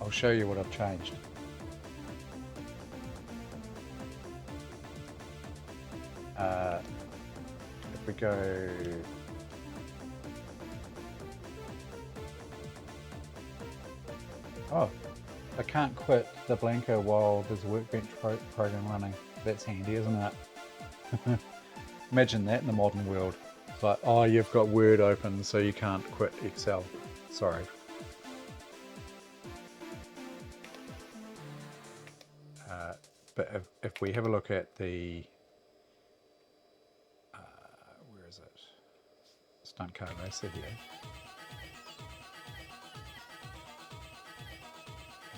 I'll show you what I've changed. If we go, oh, I can't quit the blanker while there's a workbench program running. That's handy, isn't it? Imagine that in the modern world. It's like, oh, you've got Word open, so you can't quit Excel. Sorry. But if we have a look at the, where is it? Stunt Car Racer here.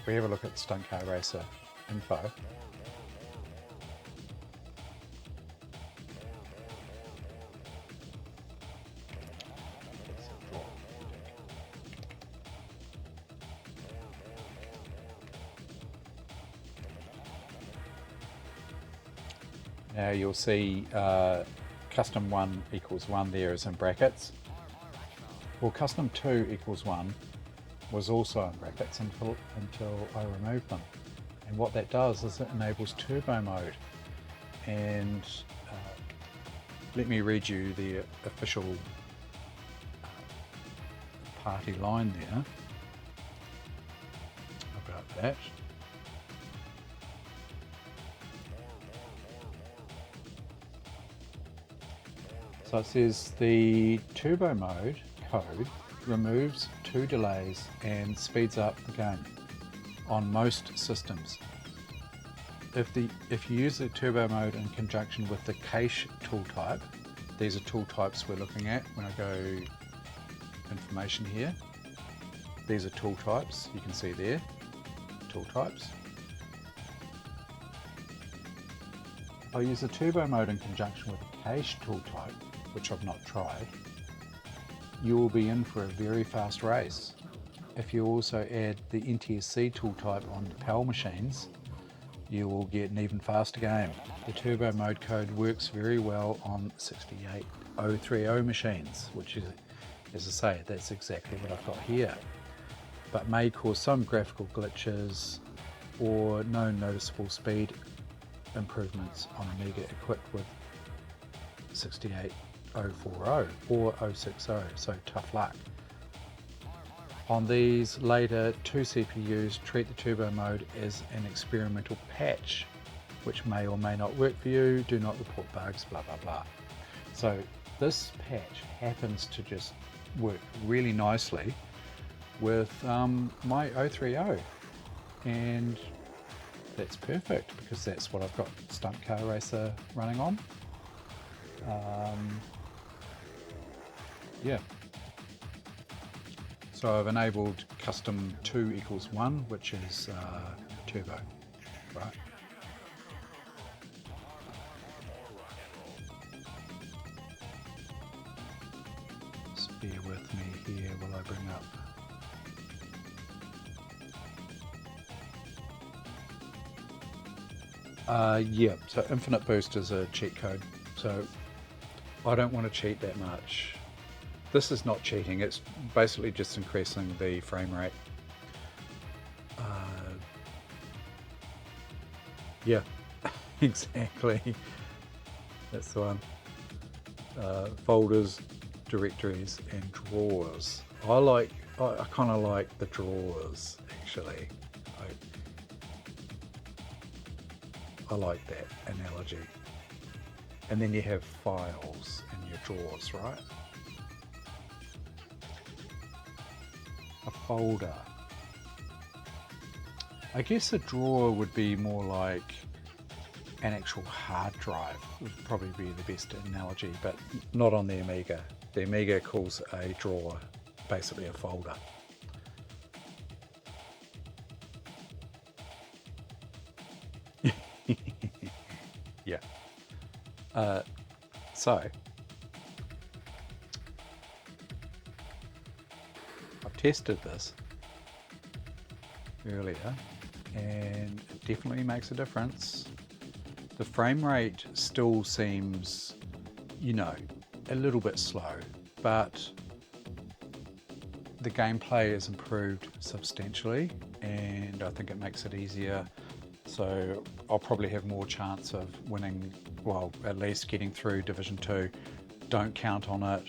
If we have a look at the Stunt Car Racer info, now you'll see custom 1 equals 1 there is in brackets. Well, custom 2 equals 1 was also in brackets until I removed them. And what that does is it enables turbo mode. And let me read you the official party line there about that. So it says the turbo mode code removes 2 delays and speeds up the game on most systems. If you use the turbo mode in conjunction with the cache tool type, these are tool types we're looking at when I go information here. These are tool types, you can see there, tool types. If I use the turbo mode in conjunction with the cache tool type, which I've not tried, you will be in for a very fast race. If you also add the NTSC tool type on PAL machines, you will get an even faster game. The turbo mode code works very well on 68030 machines, which is, as I say, that's exactly what I've got here, but may cause some graphical glitches or no noticeable speed improvements on Amiga equipped with 68040 or 060, so tough luck. On these later 2 CPUs, treat the turbo mode as an experimental patch, which may or may not work for you. Do not report bugs, blah blah blah. So this patch happens to just work really nicely with my 030, and that's perfect because that's what I've got Stunt Car Racer running on. Yeah. So I've enabled custom 2 equals 1, which is turbo, right? Just bear with me here while I bring up. Yeah, so infinite boost is a cheat code, so I don't want to cheat that much. This is not cheating, it's basically just increasing the frame rate. Yeah, exactly. That's the one. Folders, directories, and drawers. I kind of like the drawers, actually. I like that analogy. And then you have files in your drawers, right? A folder. I guess a drawer would be more like an actual hard drive, would probably be the best analogy, but not on the Amiga. The Amiga calls a drawer basically a folder. Yeah. So I've tested this earlier and it definitely makes a difference. The frame rate still seems, you know, a little bit slow, but the gameplay is improved substantially and I think it makes it easier. So I'll probably have more chance of winning, well, at least getting through Division 2. Don't count on it.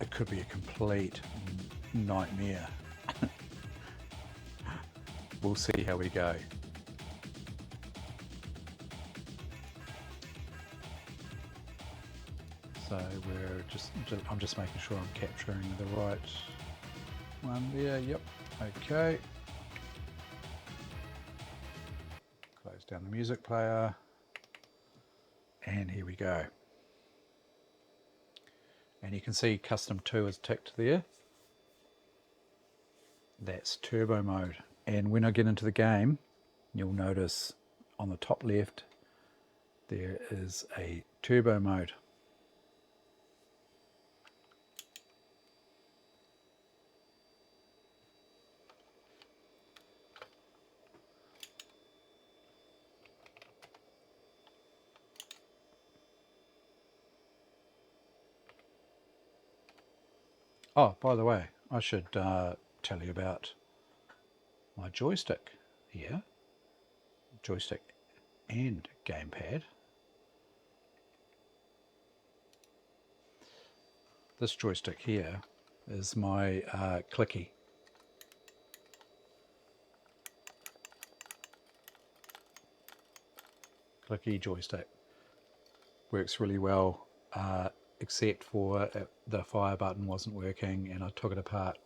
It could be a complete nightmare. We'll see how we go. So I'm just making sure I'm capturing the right one there. Yep. Okay. Close down the music player. And here we go. And you can see custom 2 is ticked there. That's turbo mode. And when I get into the game, you'll notice on the top left, there is a turbo mode. Oh, by the way, I should tell you about my joystick here. Joystick and gamepad. This joystick here is my clicky. Clicky joystick. Works really well, except for the fire button wasn't working, and I took it apart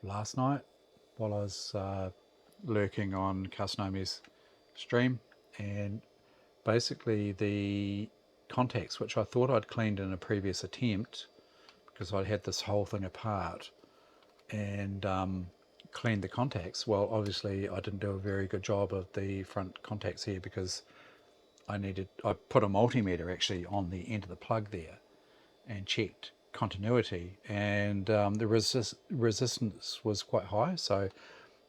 last night while I was lurking on Kasanomi's stream, and basically the contacts, which I thought I'd cleaned in a previous attempt because I had this whole thing apart and cleaned the contacts. Well, obviously I didn't do a very good job of the front contacts here because I put a multimeter actually on the end of the plug there and checked continuity, and the resistance was quite high, so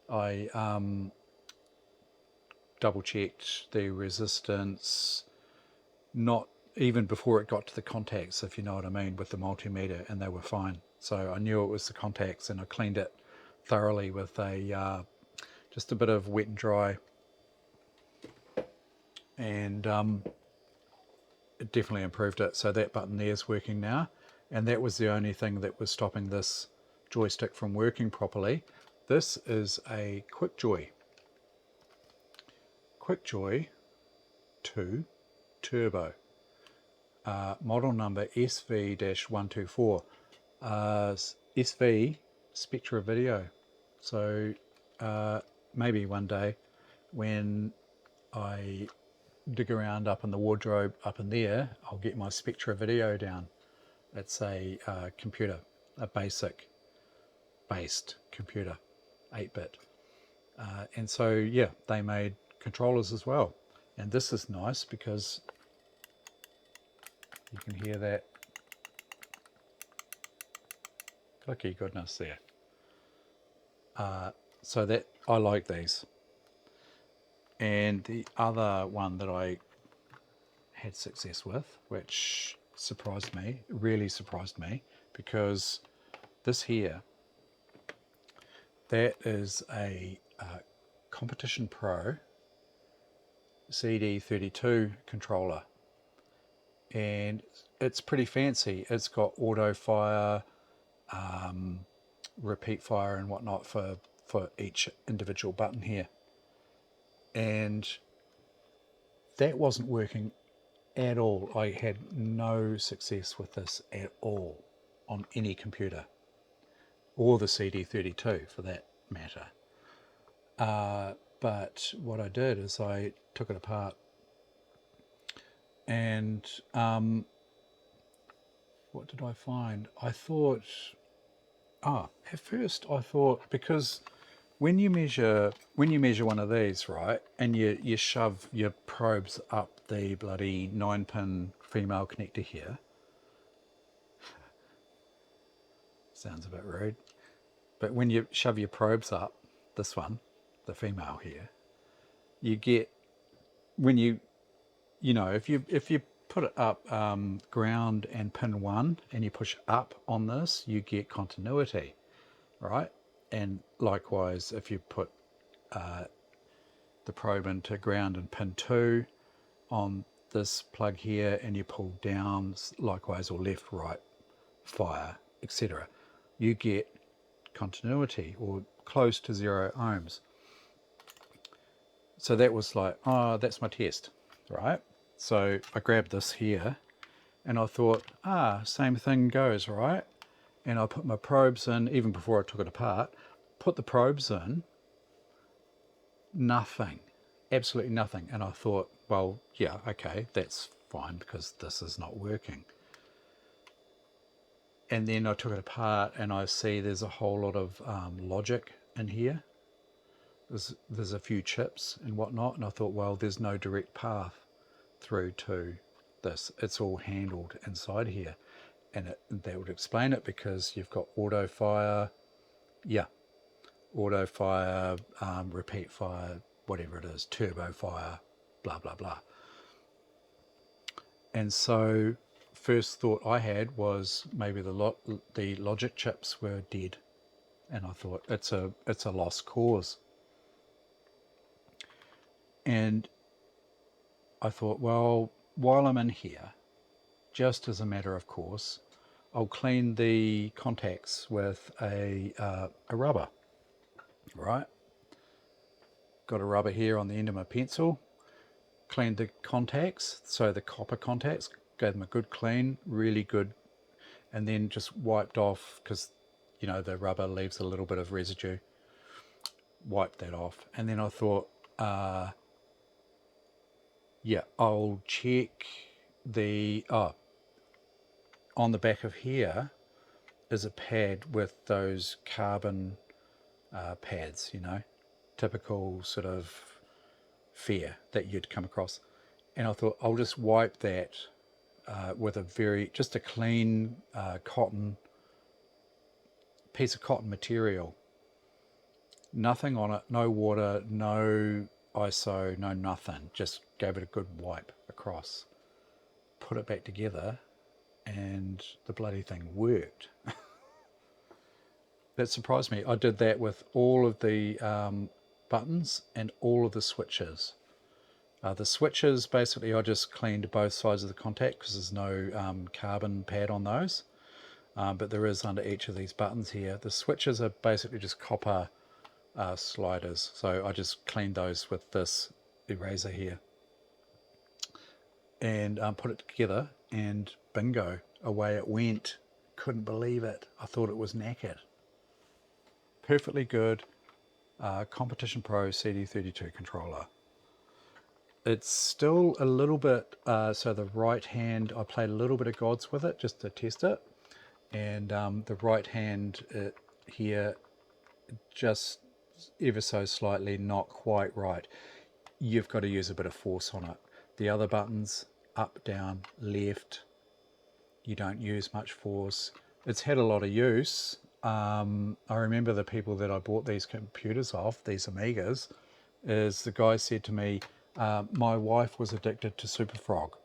I double checked the resistance, not even before it got to the contacts, if you know what I mean, with the multimeter, and they were fine. So I knew it was the contacts, and I cleaned it thoroughly with a just a bit of wet and dry, and it definitely improved it. So that button there is working now, and that was the only thing that was stopping this joystick from working properly. This is a QuickJoy 2 Turbo, model number SV-124, SV Spectra Video. So maybe one day when I dig around up in the wardrobe up in there, I'll get my Spectra Video down. It's a computer, a basic based computer, 8-bit. And so yeah, they made controllers as well. And this is nice because you can hear that clicky goodness there. So that I like these. And the other one that I had success with, which surprised me, really surprised me, because this here, that is a Competition Pro CD32 controller, and it's pretty fancy. It's got auto fire, repeat fire and whatnot for each individual button here, and that wasn't working at all. I had no success with this at all on any computer, or the CD32 for that matter. But what I did is I took it apart, and what did I find? I thought, at first I thought, because when you measure one of these, right, and you shove your probes up the bloody 9-pin female connector here, sounds a bit rude, but when you shove your probes up, this one, the female here, you get, when you know, if you put it up ground and pin 1 and you push up on this, you get continuity, right? And likewise, if you put the probe into ground and pin 2 on this plug here, and you pull down likewise, or left, right, fire, etc., you get continuity or close to 0 ohms. So that was like, oh, that's my test, right? So I grabbed this here and I thought, same thing goes, right? And I put my probes in, even before I took it apart, put the probes in, nothing, absolutely nothing. And I thought, well, yeah, okay, that's fine because this is not working. And then I took it apart and I see there's a whole lot of logic in here. There's a few chips and whatnot, and I thought, well, there's no direct path through to this. It's all handled inside here. And that would explain it, because you've got auto fire, auto fire, repeat fire, whatever it is, turbo fire, blah, blah, blah. And so first thought I had was maybe the logic chips were dead. And I thought, it's a lost cause. And I thought, well, while I'm in here, just as a matter of course, I'll clean the contacts with a rubber, right? Got a rubber here on the end of my pencil. Cleaned the contacts, so the copper contacts, gave them a good clean, really good, and then just wiped off, because you know the rubber leaves a little bit of residue. Wiped that off, and then I thought, yeah, I'll check the on the back of here is a pad with those carbon pads, you know, typical sort of fare that you'd come across. And I thought, I'll just wipe that with just a clean cotton piece of cotton material. Nothing on it, no water, no ISO, no nothing. Just gave it a good wipe across. Put it back together, and the bloody thing worked. That surprised me. I did that with all of the buttons and all of the switches. The switches, basically, I just cleaned both sides of the contact because there's no carbon pad on those. But there is under each of these buttons here. The switches are basically just copper sliders. So I just cleaned those with this eraser here. And put it together, and bingo, away it went. Couldn't believe it. I thought it was knackered. Perfectly good Competition Pro CD32 controller. It's still a little bit, so the right hand, I played a little bit of gods with it just to test it. And the right hand here, just ever so slightly not quite right. You've got to use a bit of force on it. The other buttons, up, down, left, you don't use much force. It's had a lot of use. I remember the people that I bought these computers off, these Amigas, is the guy said to me, my wife was addicted to Super Frog.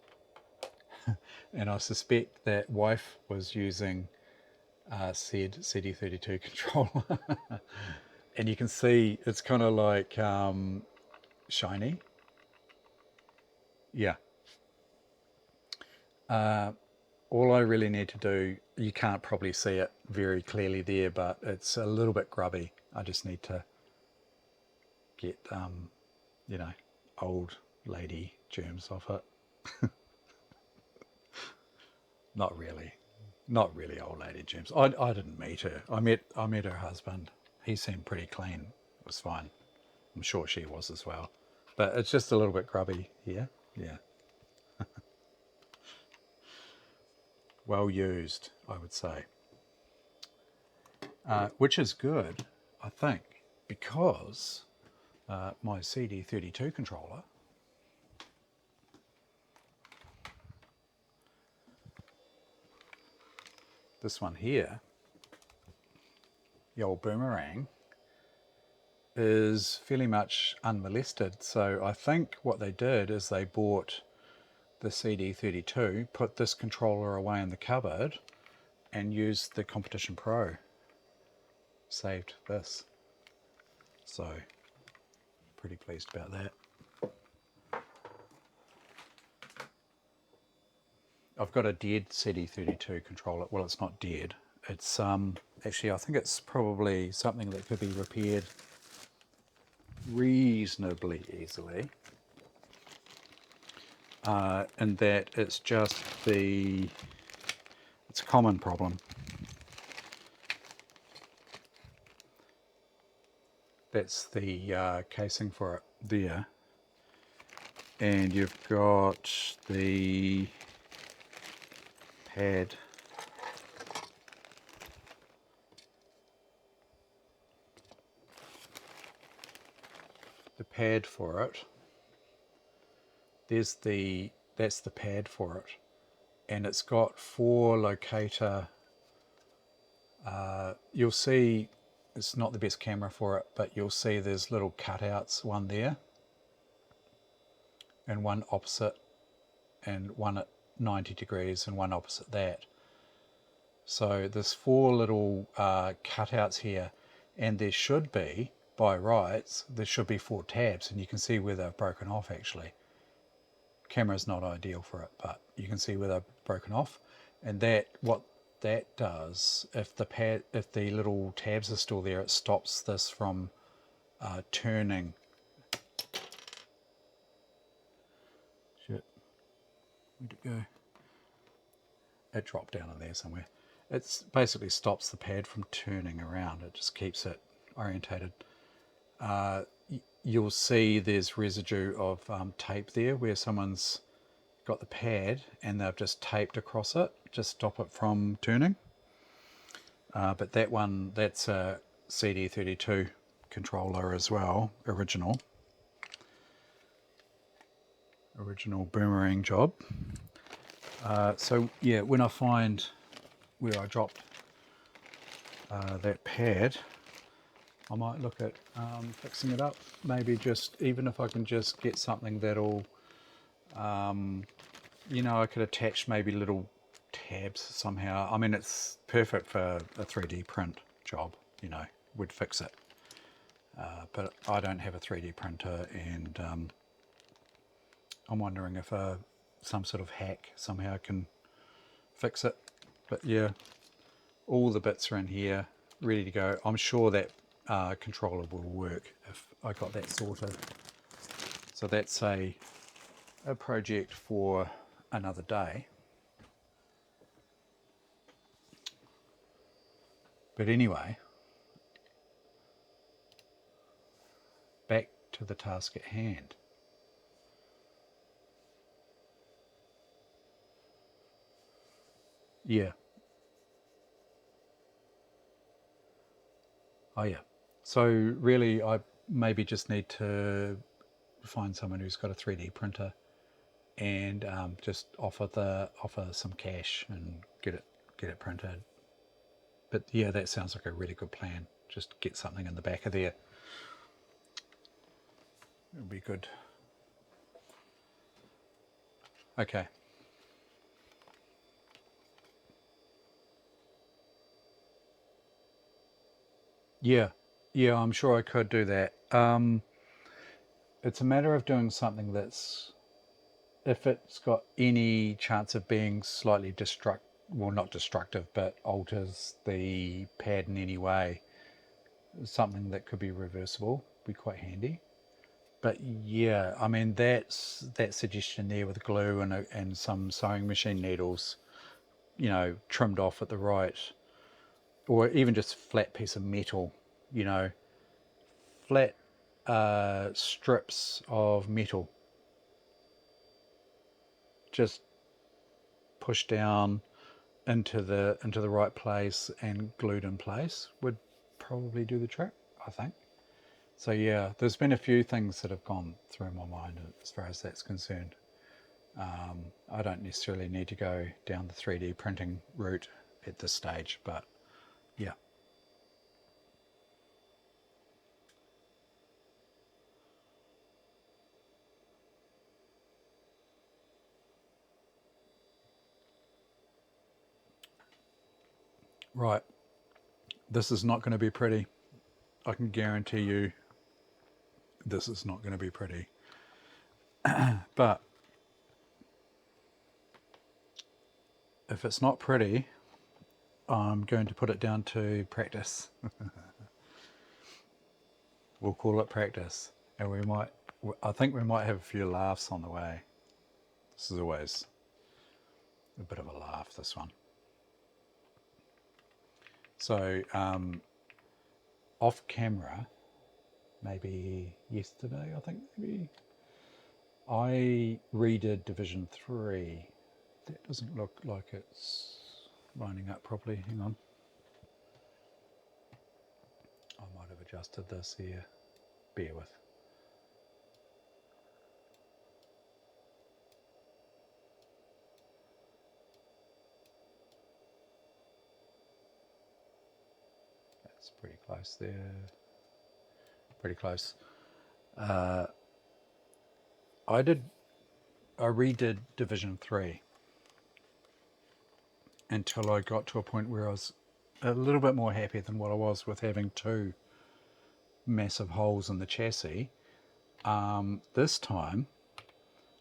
And I suspect that wife was using said CD32 controller. And you can see it's kind of like shiny. Yeah. All I really need to do, you can't probably see it very clearly there, but it's a little bit grubby. I just need to get, you know, old lady germs off it. Not really old lady germs. I didn't meet her. I met her husband. He seemed pretty clean. It was fine. I'm sure she was as well. But it's just a little bit grubby here. Yeah. Well used, I would say. Which is good, I think, because my CD32 controller this one here, the old boomerang, is fairly much unmolested. So I think what they did is they bought the CD32, put this controller away in the cupboard, and used the Competition Pro. saved this. So pretty pleased about that. I've got a dead CD32 controller. Well, it's not dead. It's actually, I think it's probably something that could be repaired reasonably easily. And that it's just it's a common problem. That's the casing for it there. And you've got the pad for it. That's the pad for it, and it's got 4 locator. You'll see it's not the best camera for it, but you'll see there's little cutouts, one there and one opposite, and one at 90 degrees and one opposite that. So there's 4 little cutouts here, and there should be, by rights, there should be 4 tabs, and you can see where they've broken off actually. Camera's not ideal for it, but you can see where they've broken off, and what that does, if the little tabs are still there, it stops this from turning. Shit, where'd it go? It dropped down in there somewhere. It basically stops the pad from turning around. It just keeps it orientated. You'll see there's residue of tape there where someone's got the pad and they've just taped across it, just stop it from turning. But that one, that's a CD32 controller as well, original boomerang job. So yeah, when I find where I dropped that pad, I might look at fixing it up. Maybe just, even if I can just get something that'll, you know, I could attach maybe little tabs somehow. I mean, it's perfect for a 3D print job, you know, would fix it. But I don't have a 3D printer, and I'm wondering if some sort of hack somehow can fix it. But yeah, all the bits are in here, ready to go. I'm sure that controller will work if I got that sorted. So that's a project for another day. But anyway, back to the task at hand. Yeah. Oh yeah. So really, I maybe just need to find someone who's got a 3D printer and just offer some cash and get it printed. But yeah, that sounds like a really good plan. Just get something in the back of there. It'll be good. Okay. Yeah, I'm sure I could do that. It's a matter of doing something that's, if it's got any chance of being slightly well, not destructive, but alters the pad in any way, something that could be reversible would be quite handy. But yeah, I mean, that suggestion there with glue and some sewing machine needles, you know, trimmed off at the right, or even just a flat piece of metal, you know, flat strips of metal, just pushed down into the right place and glued in place would probably do the trick, I think. So yeah, there's been a few things that have gone through my mind as far as that's concerned. I don't necessarily need to go down the 3D printing route at this stage, but yeah. Right. This is not going to be pretty. I can guarantee you this is not going to be pretty. But if it's not pretty, I'm going to put it down to practice. We'll call it practice. And I think we might have a few laughs on the way. This is always a bit of a laugh, this one. So, off camera, maybe yesterday, I think, maybe, I redid Division 3. That doesn't look like it's lining up properly. Hang on. I might have adjusted this here. Bear with. That's pretty close there. Pretty close. I redid Division 3 until I got to a point where I was a little bit more happy than what I was with having two massive holes in the chassis. This time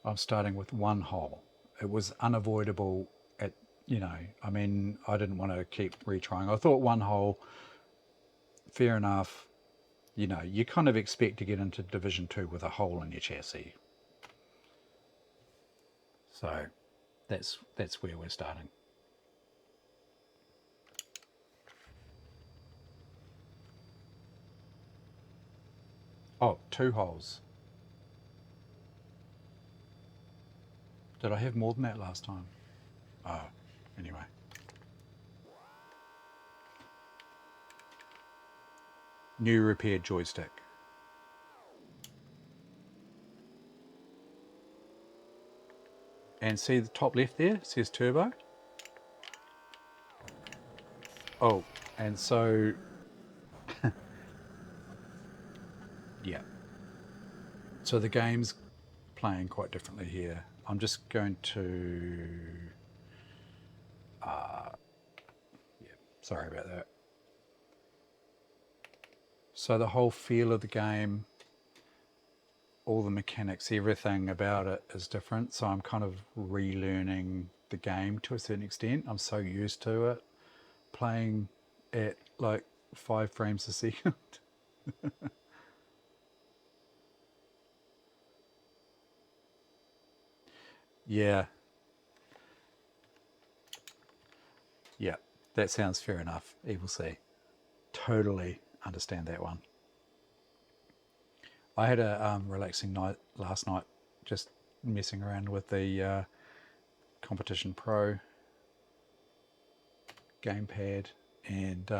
I'm starting with one hole. It was unavoidable at, I mean, I didn't want to keep retrying. I thought one hole, fair enough. You kind of expect to get into Division 2 with a hole in your chassis. So that's where we're starting. Oh, two holes. Did I have more than that last time? Oh, anyway. New repaired joystick. And see the top left there? It says turbo. Oh, and so... yeah. So the game's playing quite differently here. I'm just going to... yeah, sorry about that. So the whole feel of the game, all the mechanics, everything about it is different. So I'm kind of relearning the game to a certain extent. I'm so used to it, playing at like 5 frames a second. Yeah, yeah, that sounds fair enough. Evil C. Totally understand that one. I had a relaxing night last night, just messing around with the Competition Pro gamepad and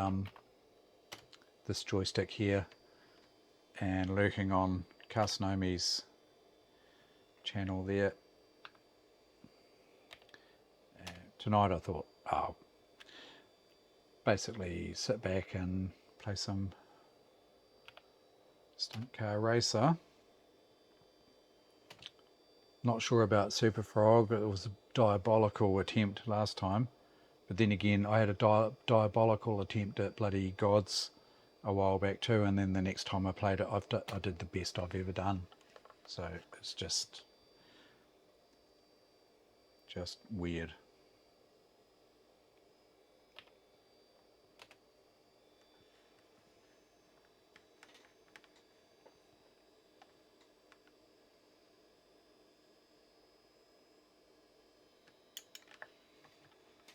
this joystick here, and lurking on Carcinomi's channel there. And tonight I thought, oh, basically sit back and play some Stunt Car Racer. Not sure about Super Frog. It was a diabolical attempt last time. But then again, I had a diabolical attempt at bloody Gods a while back too, and then the next time I played it, I did the best I've ever done. So it's just weird.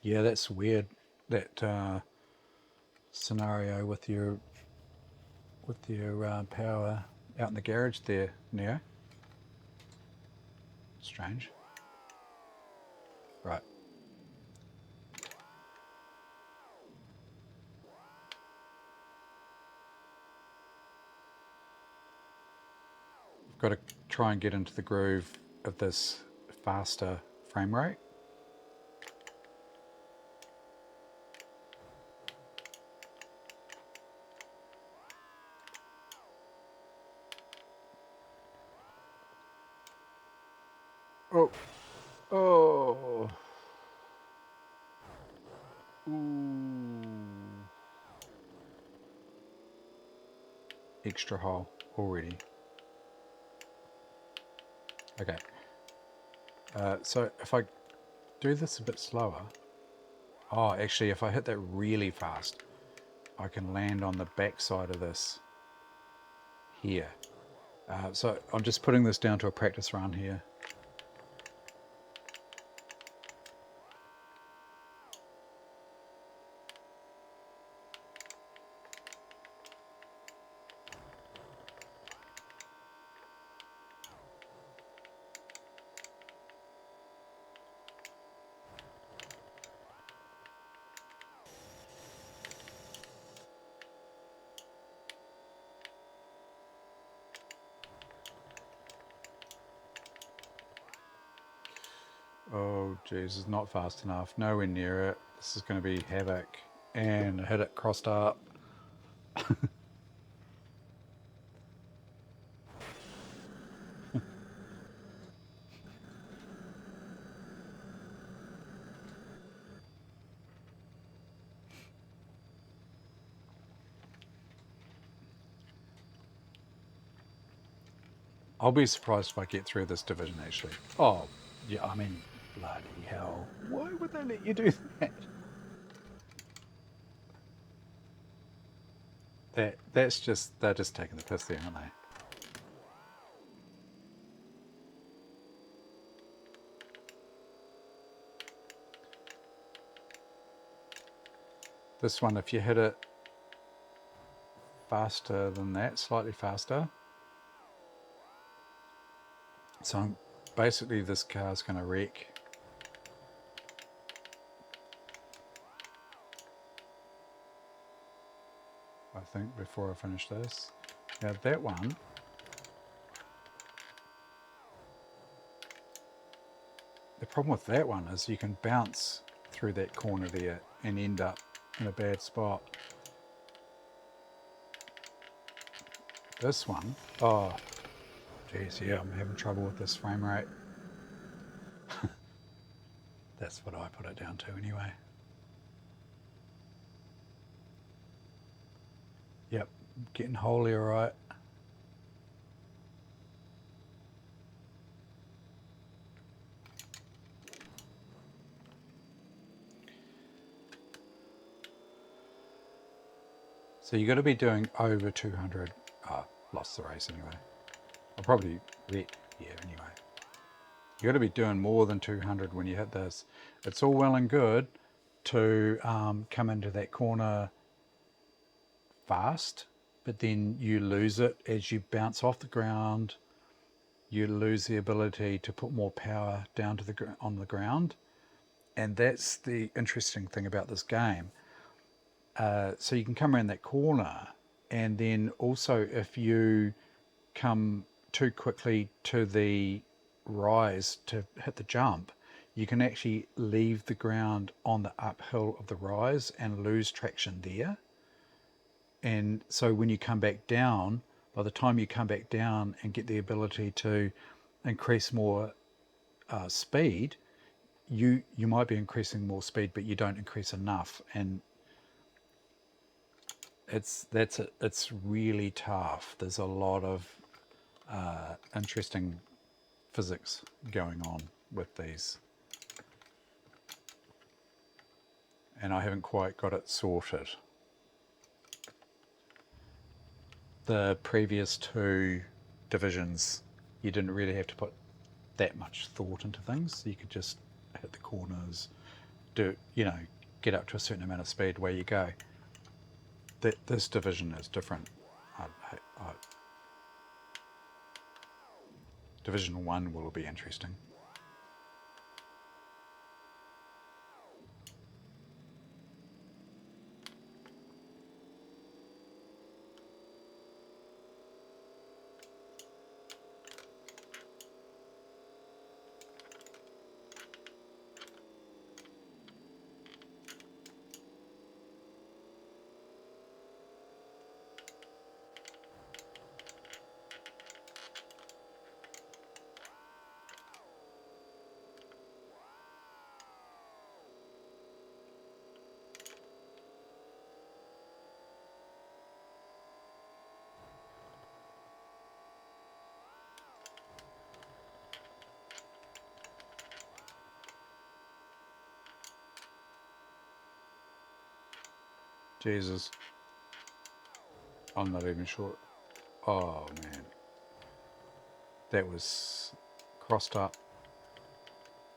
Yeah, that's weird. That scenario with your power out in the garage there, Neo. Strange. Right. Got to try and get into the groove of this faster frame rate. Oh. Oh. Ooh. extra hole already. Okay, so if I do this a bit slower, oh, actually if I hit that really fast, I can land on the back side of this here. So I'm just putting this down to a practice run here. Oh geez, it's not fast enough. Nowhere near it. This is going to be havoc. And I hit it crossed up. I'll be surprised if I get through this division actually. Oh, yeah, I mean, bloody hell. Why would they let you do that? That's just, they're just taking the piss there, aren't they? This one, if you hit it faster than that, slightly faster. So basically this car's going to wreck. I think before I finish this. Now that one, the problem with that one is you can bounce through that corner there and end up in a bad spot. This one, oh geez, yeah, I'm having trouble with this frame rate. That's what I put it down to anyway. Yep, getting wholly alright. So you got to be doing over 200. Lost the race anyway. I'll probably wreck here anyway. You got to be doing more than 200 when you hit this. It's all well and good to come into that corner fast, but then you lose it as you bounce off the ground. You lose the ability to put more power down to on the ground, and that's the interesting thing about this game. So you can come around that corner, and then also if you come too quickly to the rise to hit the jump, you can actually leave the ground on the uphill of the rise and lose traction there. And so when you come back down, by the time you come back down and get the ability to increase more speed, you might be increasing more speed, but you don't increase enough, and it's really tough. There's a lot of interesting physics going on with these, and I haven't quite got it sorted. The previous two divisions, you didn't really have to put that much thought into things. You could just hit the corners, do, get up to a certain amount of speed, where you go. This division is different. Division 1 will be interesting. Jesus. I'm not even sure. Oh man. That was crossed up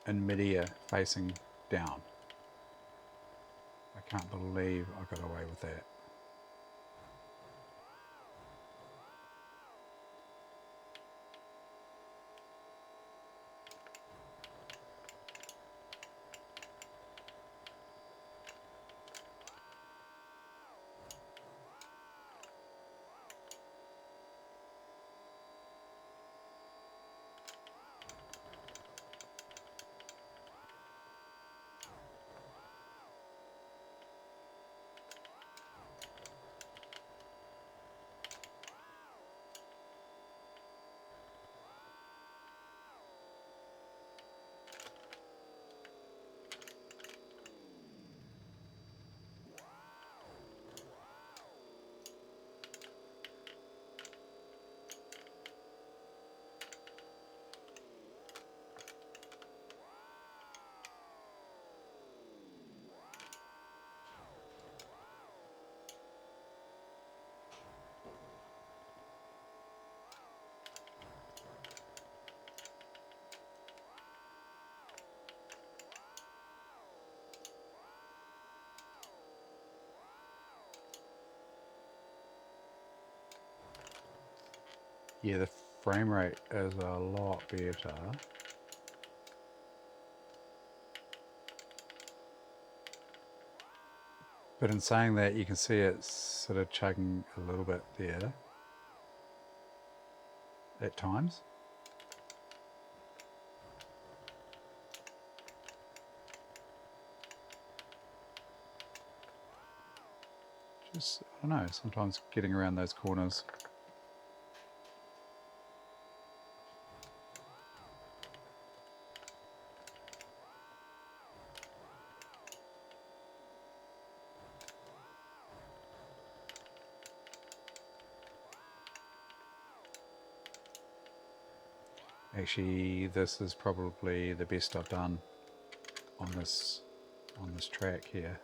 in midair facing down. I can't believe I got away with that. Yeah, the frame rate is a lot better. But in saying that, you can see it's sort of chugging a little bit there at times. Just, I don't know, sometimes getting around those corners. Actually, this is probably the best I've done on this track here.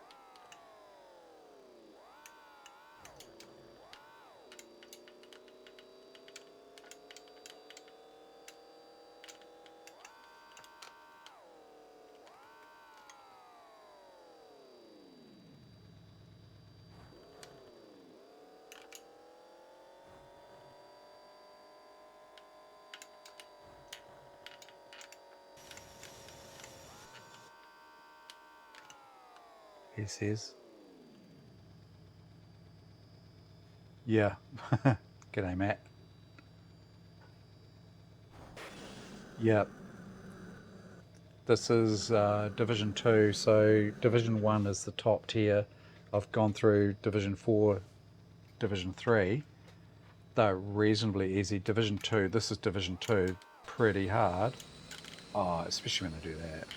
He says. Yeah. G'day, Matt. Yeah. This is Division 2, so Division 1 is the top tier. I've gone through Division 4, Division 3. They're reasonably easy. Division 2, this is Division 2, pretty hard. Oh, especially when they do that.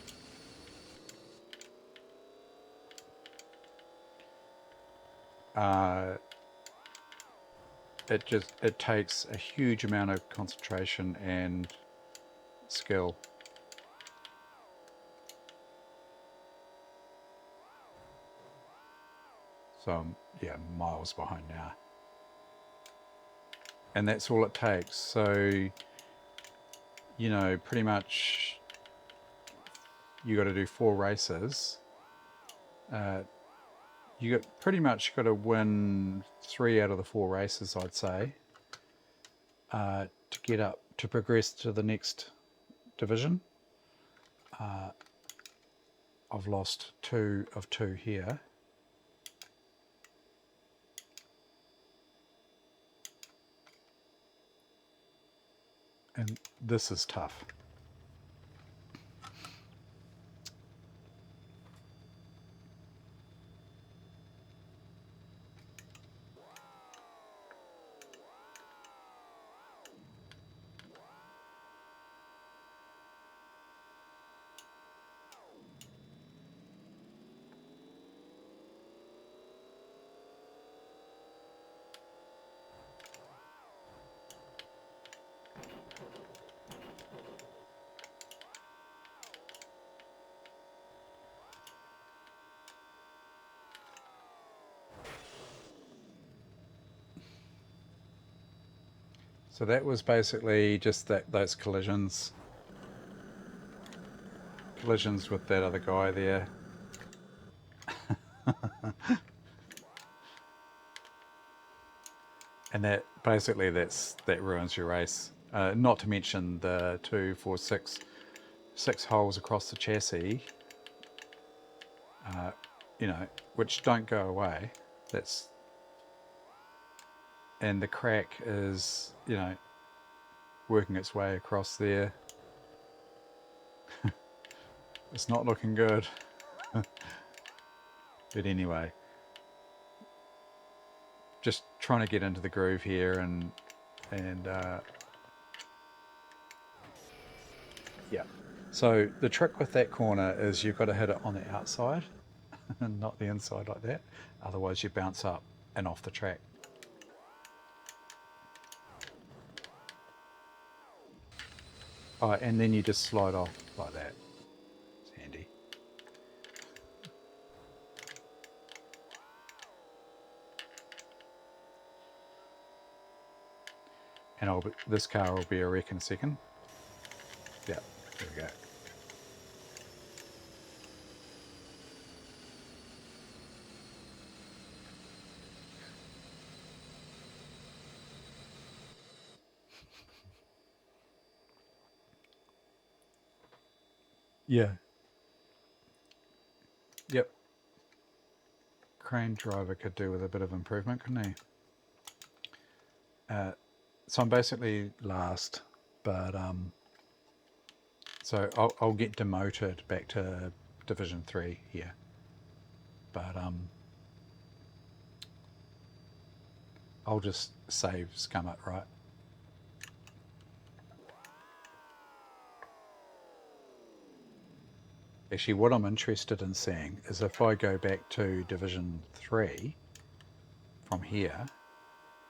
It takes a huge amount of concentration and skill. So I'm, yeah, miles behind now. And that's all it takes. So, you know, pretty much you got to do 4 races. You got pretty much got to win 3 out of the 4 races, I'd say, to get up, to progress to the next division. I've lost 2 of 2 here. And this is tough. So that was basically just those collisions with that other guy there. And that basically that ruins your race. Not to mention the 2, 4, 6 holes across the chassis, you know, which don't go away. That's and the crack is, you know, working its way across there. It's not looking good. But anyway, just trying to get into the groove here and yeah. So the trick with that corner is you've got to hit it on the outside and not the inside like that. Otherwise you bounce up and off the track. Oh, and then you just slide off like that. It's handy. And this car will be a wreck in a second. Yeah, there we go. Yeah. Yep. Crane driver could do with a bit of improvement, couldn't he? So I'm basically last, but so I'll get demoted back to Division 3 here. But I'll just save scum it, right? Actually, what I'm interested in seeing is if I go back to Division 3 from here,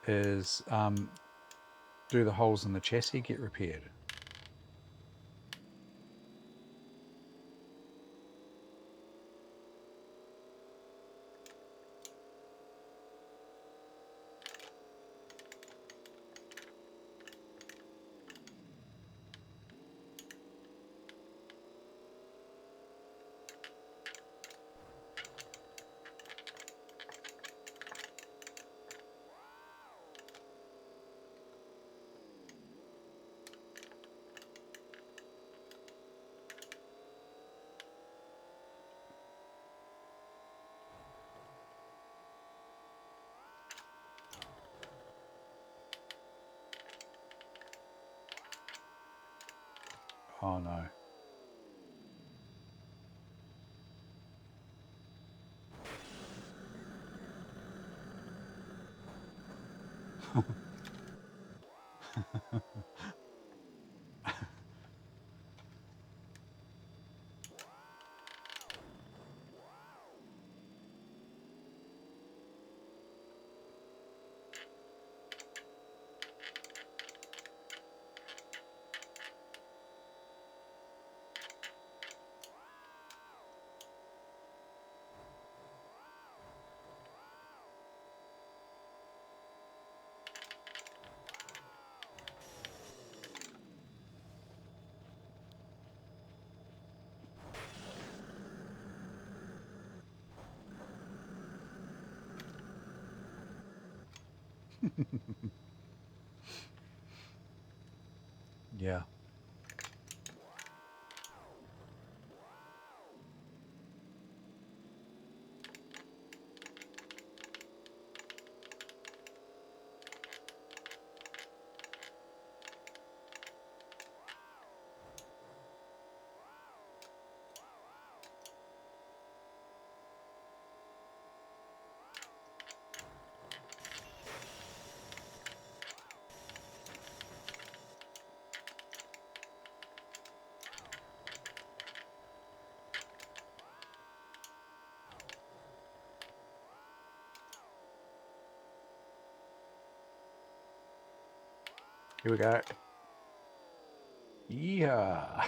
is do the holes in the chassis get repaired? Oh no. Yeah. Here we go. Yeah.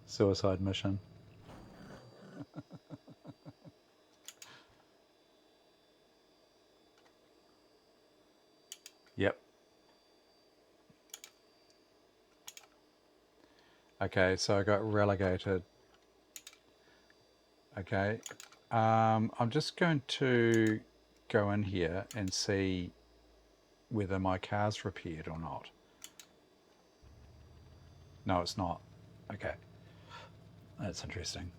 Suicide mission. Okay, so I got relegated. Okay, I'm just going to go in here and see whether my car's repaired or not. No, it's not. Okay, that's interesting.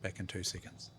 Back in 2 seconds.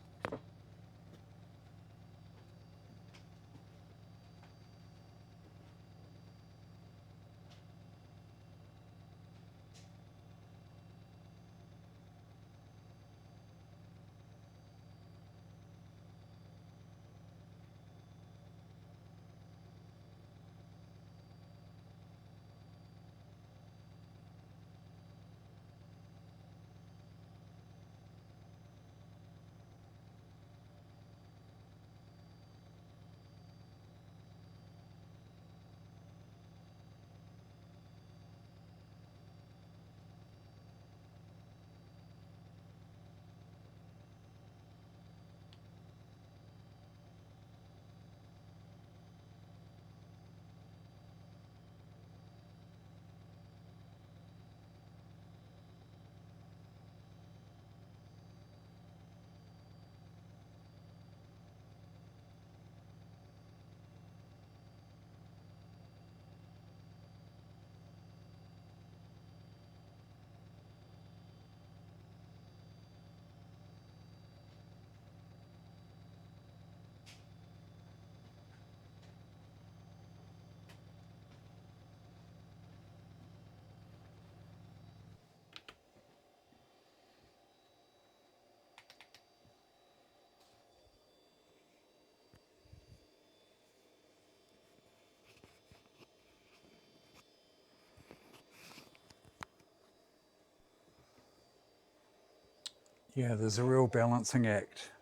Yeah, there's a real balancing act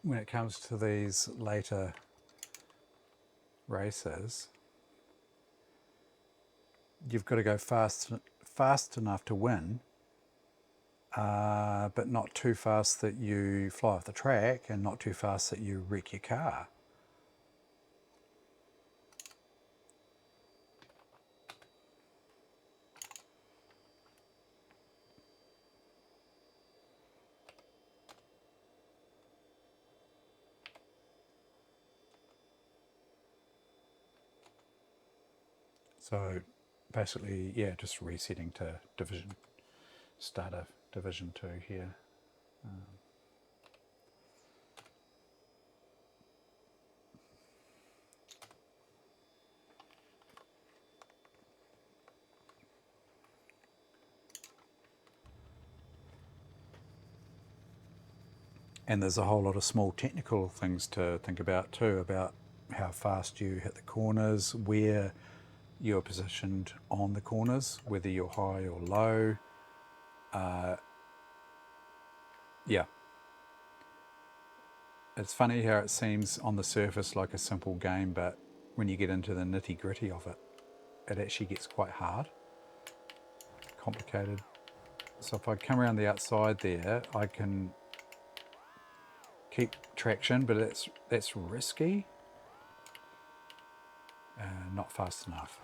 when it comes to these later races. You've got to go fast enough to win, but not too fast that you fly off the track and not too fast that you wreck your car. So basically, yeah, just resetting to division, start of division 2 here. And there's a whole lot of small technical things to think about too, about how fast you hit the corners, where you're positioned on the corners, whether you're high or low. Yeah. It's funny how it seems on the surface like a simple game, but when you get into the nitty gritty of it, it actually gets quite hard, complicated. So if I come around the outside there, I can keep traction, but that's risky. Not fast enough.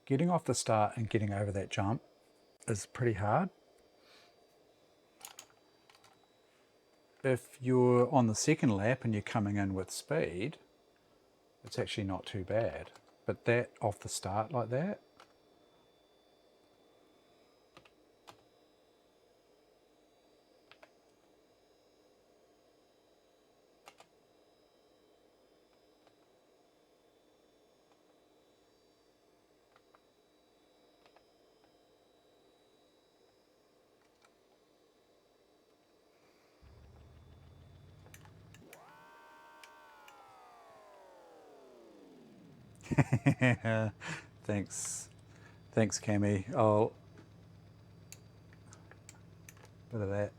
Getting off the start and getting over that jump is pretty hard. If you're on the second lap and you're coming in with speed, it's actually not too bad. But that off the start like that, thanks, Cami. Bit of that.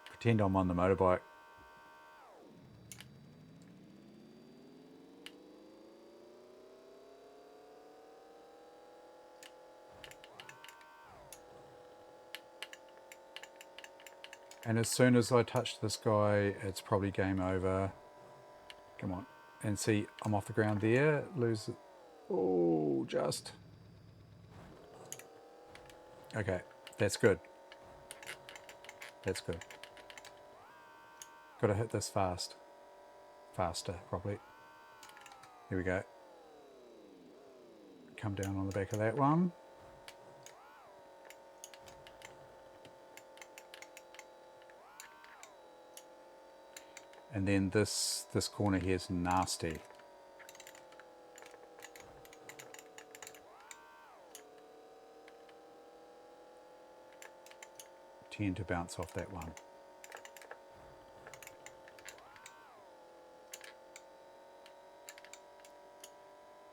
Pretend I'm on the motorbike. And as soon as I touch this guy, it's probably game over. Come on. And see, I'm off the ground there. Lose it. Oh, just. Okay, that's good. That's good. Got to hit this fast. Faster, probably. Here we go. Come down on the back of that one. And then this corner here is nasty. Tend to bounce off that one.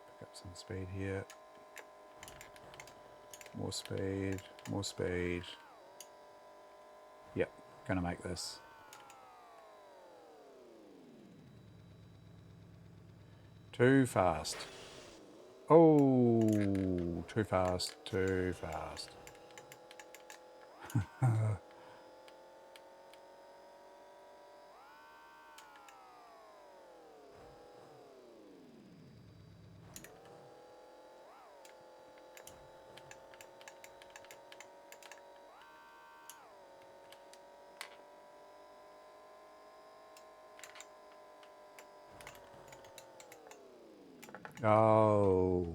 Pick up some speed here. More speed, more speed. Yep, gonna make this. Too fast. Oh, too fast, too fast. Oh.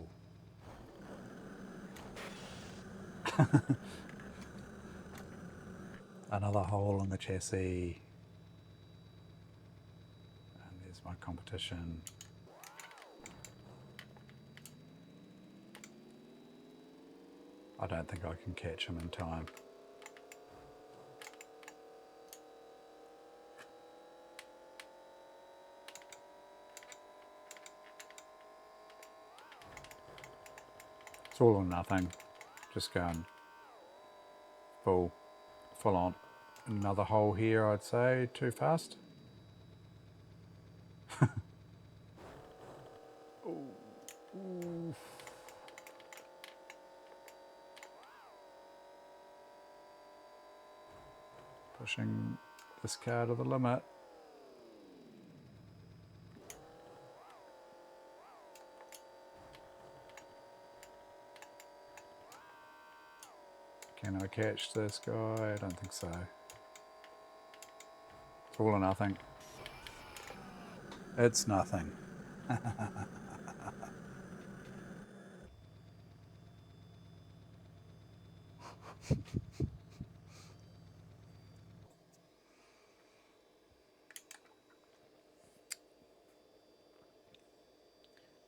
Another hole in the chassis. And there's my competition. I don't think I can catch him in time. It's all or nothing. Just going full on. Another hole here, I'd say. Too fast. Ooh. Pushing this car to the limit. Can I catch this guy? I don't think so. It's all or nothing. It's nothing.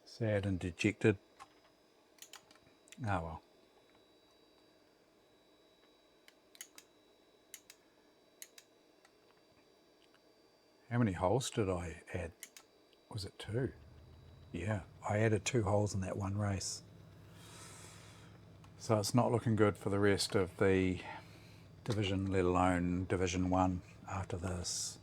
Sad and dejected. Oh well. How many holes did I add? Was it 2? Yeah, I added 2 holes in that one race. So it's not looking good for the rest of the division, let alone Division 1 after this.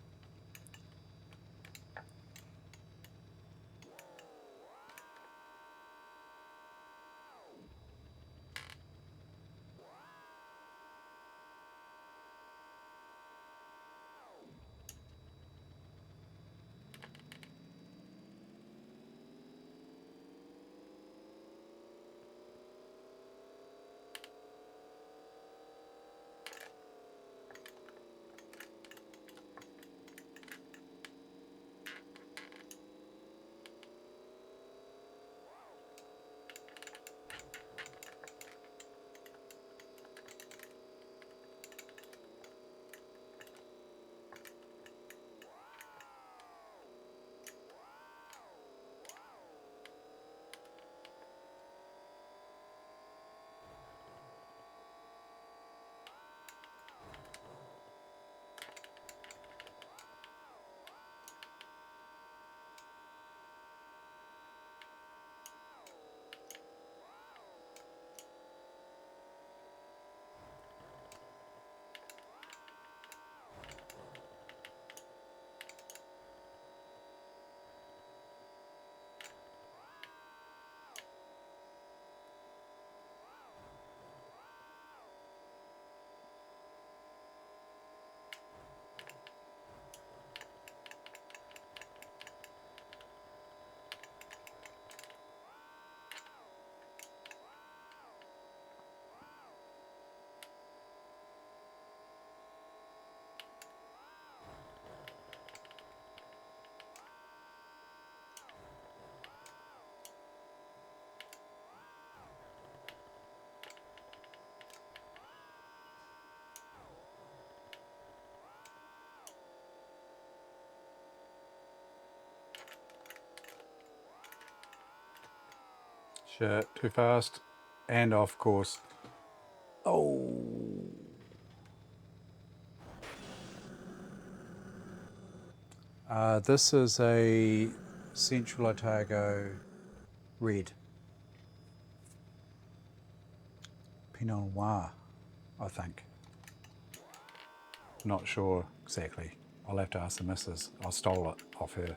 Shit, too fast. And off course. Oh. This is a Central Otago red. Pinot Noir, I think. Not sure exactly. I'll have to ask the missus. I stole it off her.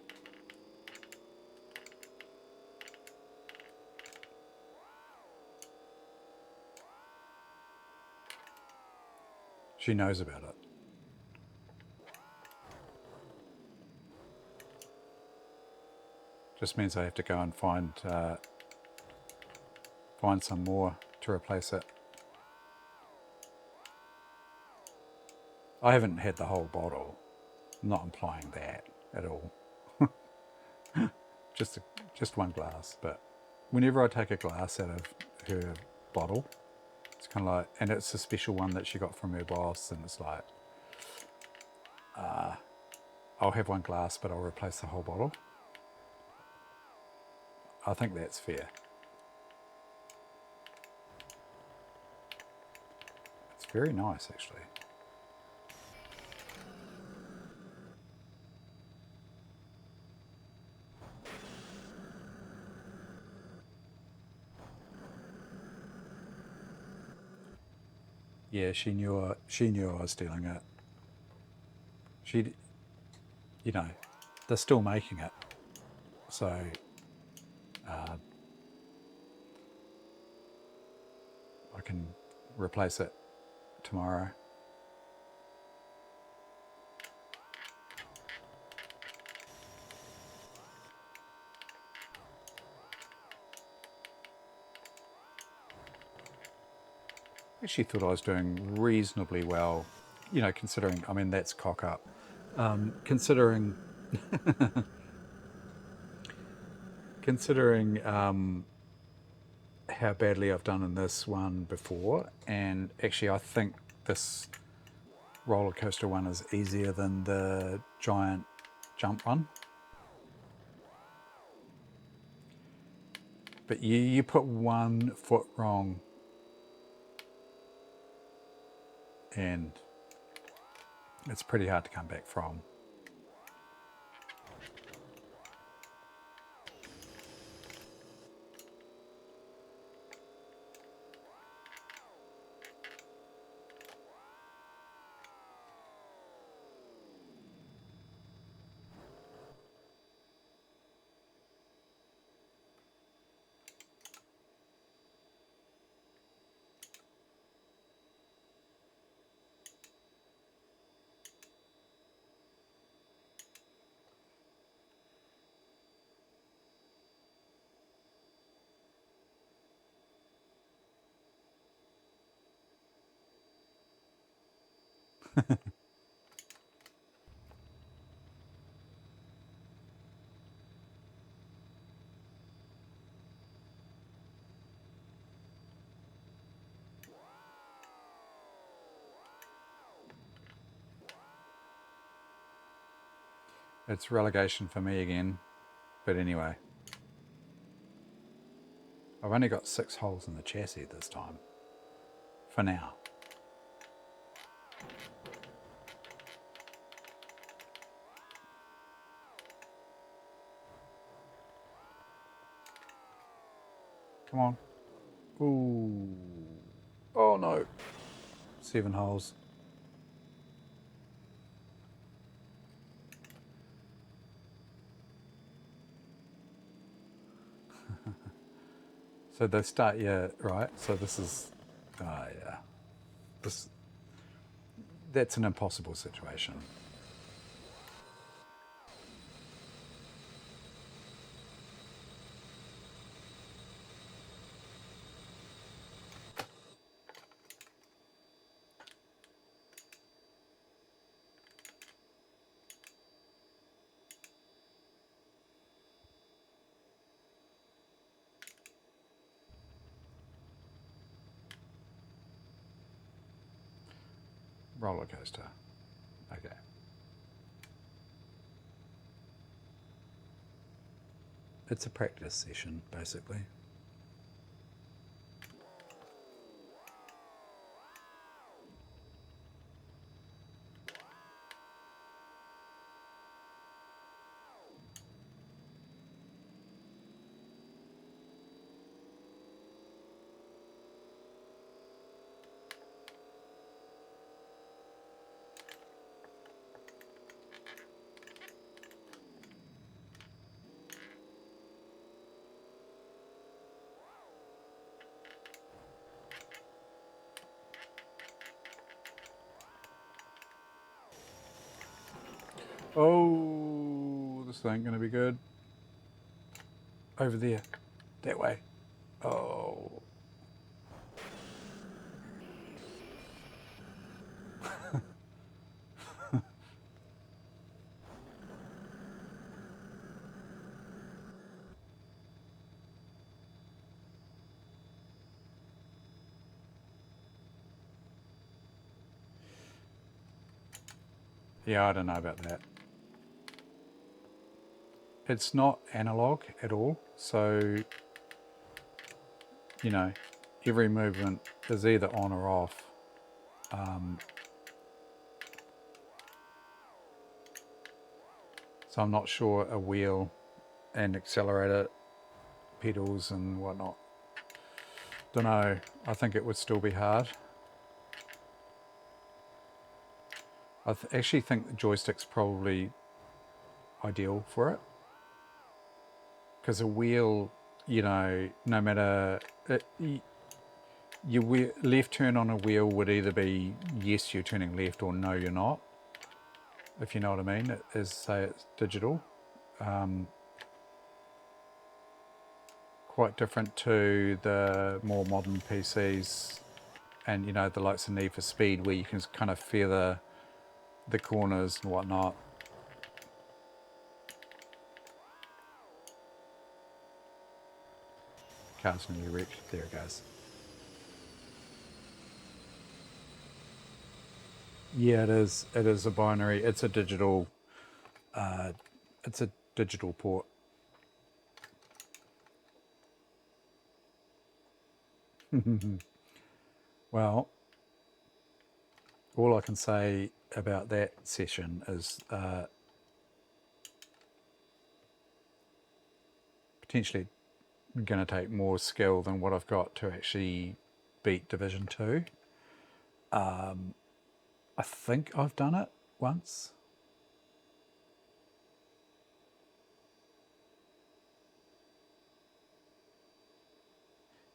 She knows about it. Just means I have to go and find some more to replace it. I haven't had the whole bottle. I'm not implying that at all. just one glass. But whenever I take a glass out of her bottle, it's kind of like, and it's a special one that she got from her boss, and it's like, I'll have one glass, but I'll replace the whole bottle. I think that's fair. It's very nice, actually. Yeah, she knew I was stealing it. She, you know, they're still making it, so I can replace it tomorrow. Actually thought I was doing reasonably well, considering, I mean, that's cock up. Considering how badly I've done in this one before, and actually I think this roller coaster one is easier than the giant jump one. But you put 1 foot wrong and it's pretty hard to come back from. It's relegation for me again, but anyway. I've only got 6 holes in the chassis this time, for now. Come on. Ooh. Oh no. 7 holes. So they start, yeah, right. So this is, yeah. That's an impossible situation. Roller coaster. Okay. It's a practice session, basically. Oh, this ain't gonna be good. Over there, that way. Oh. Yeah, I don't know about that. It's not analog at all, so, you know, every movement is either on or off. So I'm not sure a wheel and accelerator pedals and whatnot. Don't know. I think it would still be hard. I actually think the joystick's probably ideal for it, because a wheel, you know, no matter your left turn on a wheel would either be yes, you're turning left, or no, you're not. If you know what I mean, it is, say it's digital. Quite different to the more modern PCs, and you know, the likes of Need for Speed, where you can kind of feather the corners and whatnot. Car's nearly wrecked. There it goes. Yeah, it is. It is a binary. It's a digital. It's a digital port. Well, all I can say about that session is potentially going to take more skill than what I've got to actually beat Division 2. I think I've done it once.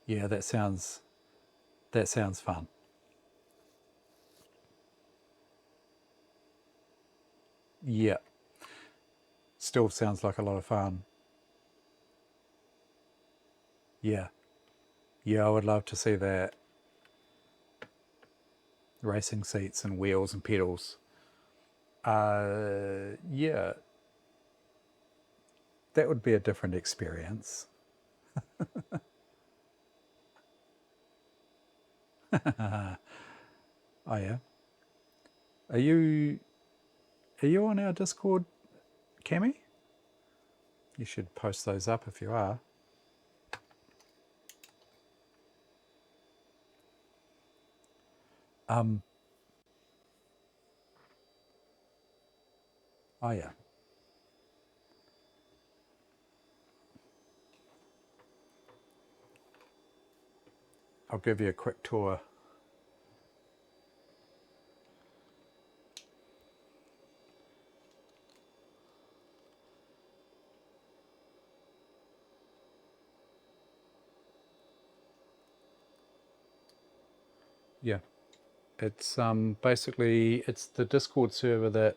Yeah, that sounds fun. Yeah, still sounds like a lot of fun. Yeah, yeah, I would love to see that. Racing seats and wheels and pedals. Yeah, that would be a different experience. Oh yeah. Are you on our Discord, Cammy? You should post those up if you are. Oh yeah. I'll give you a quick tour. Yeah. It's basically it's the Discord server that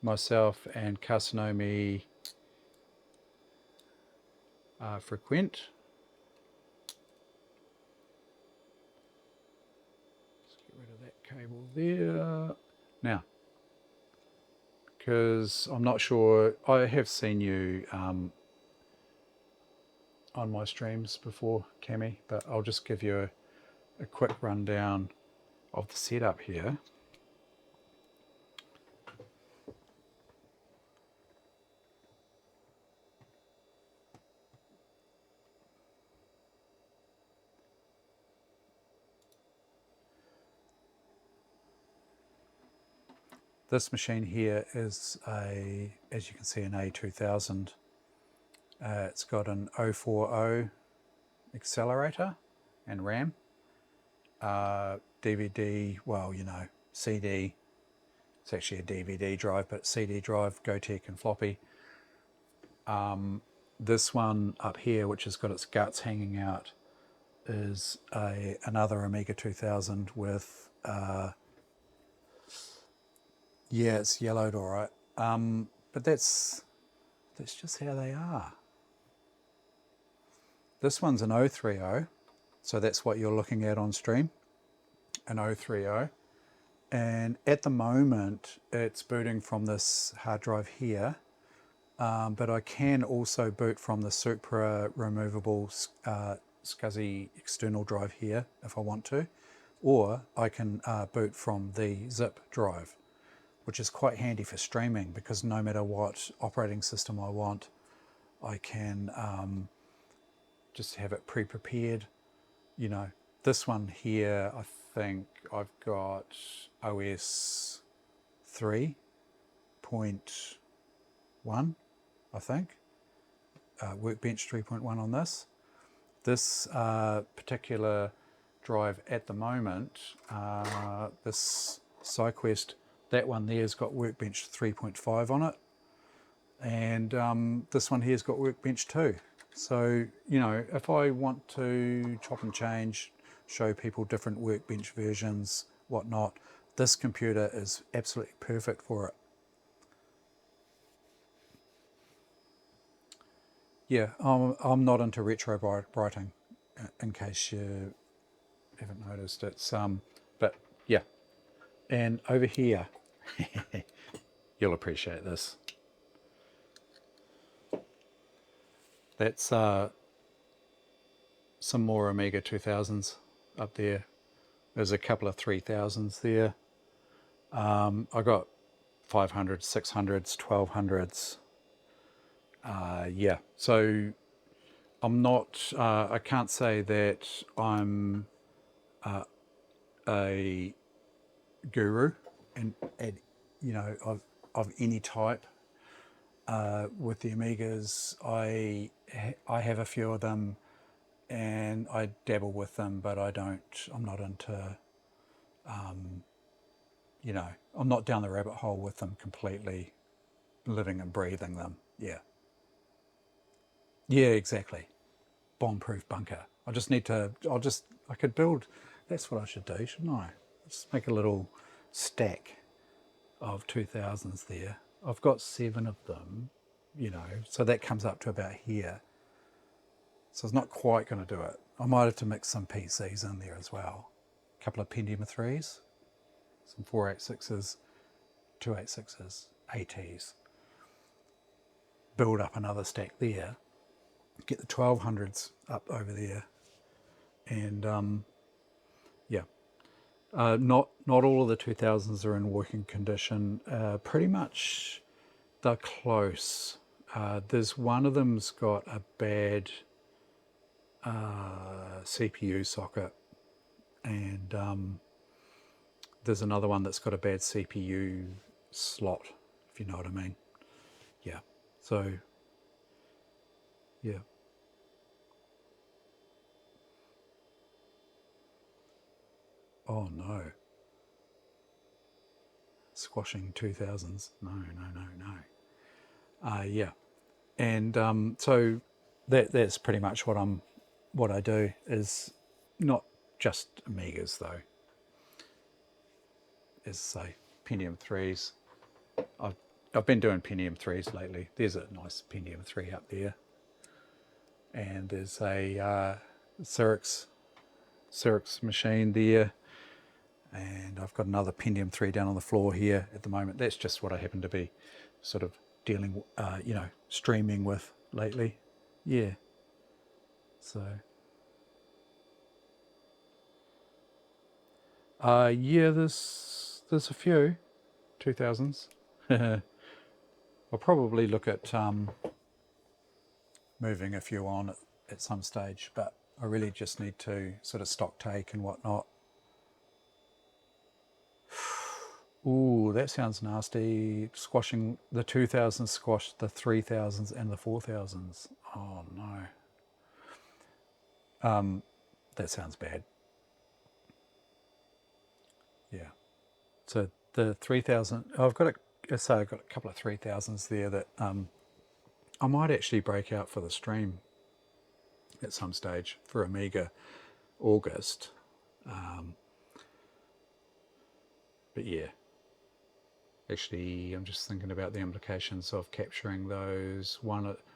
myself and Kasanomi frequent. Let's get rid of that cable there. Now, because I'm not sure, I have seen you on my streams before, Cammy, but I'll just give you a quick rundown of the setup here. This machine here is as you can see, an A2000. It's got an 040 accelerator and RAM. DVD, well, you know, CD. It's actually a DVD drive, but CD drive, Gotek and floppy. This one up here, which has got its guts hanging out, is another Amiga 2000 with, yeah, it's yellowed all right. But that's just how they are. This one's an 030, so that's what you're looking at on stream, an 030. And at the moment, it's booting from this hard drive here, but I can also boot from the Supra removable SCSI external drive here if I want to, or I can boot from the zip drive, which is quite handy for streaming because no matter what operating system I want, I can just have it pre-prepared. You know, this one here, I think I've got OS 3.1, I think, Workbench 3.1 on this. This particular drive at the moment, this SideQuest, that one there's got Workbench 3.5 on it, and this one here's got Workbench 2. So, you know, if I want to chop and change, show people different Workbench versions, whatnot, this computer is absolutely perfect for it. Yeah, I'm not into retro writing, in case you haven't noticed. It's but yeah. And over here, you'll appreciate this. That's some more Amiga 2000s up there. There's a couple of 3000s there. I got 500s, 600s, 1200s. Yeah, so I'm not, I can't say that I'm a guru and you know, of any type. With the Amigas, I have a few of them and I dabble with them, but I'm not into, you know, I'm not down the rabbit hole with them completely, living and breathing them. Yeah. Yeah, exactly. Bomb-proof bunker. I could build, that's what I should do, shouldn't I? Just make a little stack of 2000s there. I've got 7 of them, you know, so that comes up to about here. So it's not quite going to do it. I might have to mix some PCs in there as well. A couple of Pentium 3s, some 486s, 286s, ATs. Build up another stack there. Get the 1200s up over there. And yeah, not all of the 2000s are in working condition. Pretty much they're close. There's one of them's got a bad CPU socket, and there's another one that's got a bad CPU slot, if you know what I mean. Yeah, so yeah. Oh no. Squashing 2000s. No. Yeah, and so that's pretty much what I do, is not just Amigas though. As I say, Pentium 3s. I've been doing Pentium 3s lately. There's a nice Pentium 3 up there, and there's a Cyrix machine there, and I've got another Pentium 3 down on the floor here at the moment. That's just what I happen to be sort of dealing, you know, streaming with lately. Yeah. So, yeah, there's a few 2000s. I'll probably look at moving a few on at some stage, but I really just need to sort of stock take and whatnot. Ooh, that sounds nasty. Squashing the 2000s, squash the 3000s and the 4000s. Oh no. That sounds bad. Yeah. So the 3000, I've got a couple of 3000s there that I might actually break out for the stream at some stage for AMIGAugust. But yeah, Actually, I'm just thinking about the implications of capturing those.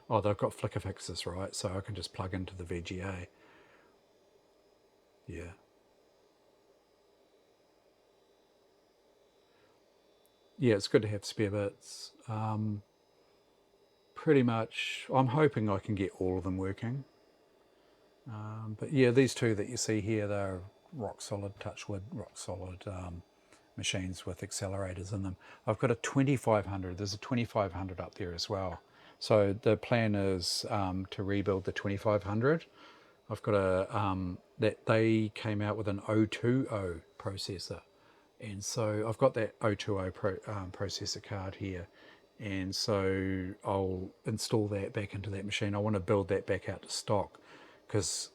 Oh, they've got flicker fixes, right? So I can just plug into the VGA. Yeah. Yeah, it's good to have spare bits. Pretty much, I'm hoping I can get all of them working. But yeah, these two that you see here, they're rock solid, touchwood, rock solid machines with accelerators in them. I've got a 2500. There's a 2500 up there as well. So the plan is to rebuild the 2500. I've got that they came out with an 020 processor. And so I've got that 020 processor card here. And so I'll install that back into that machine. I want to build that back out to stock because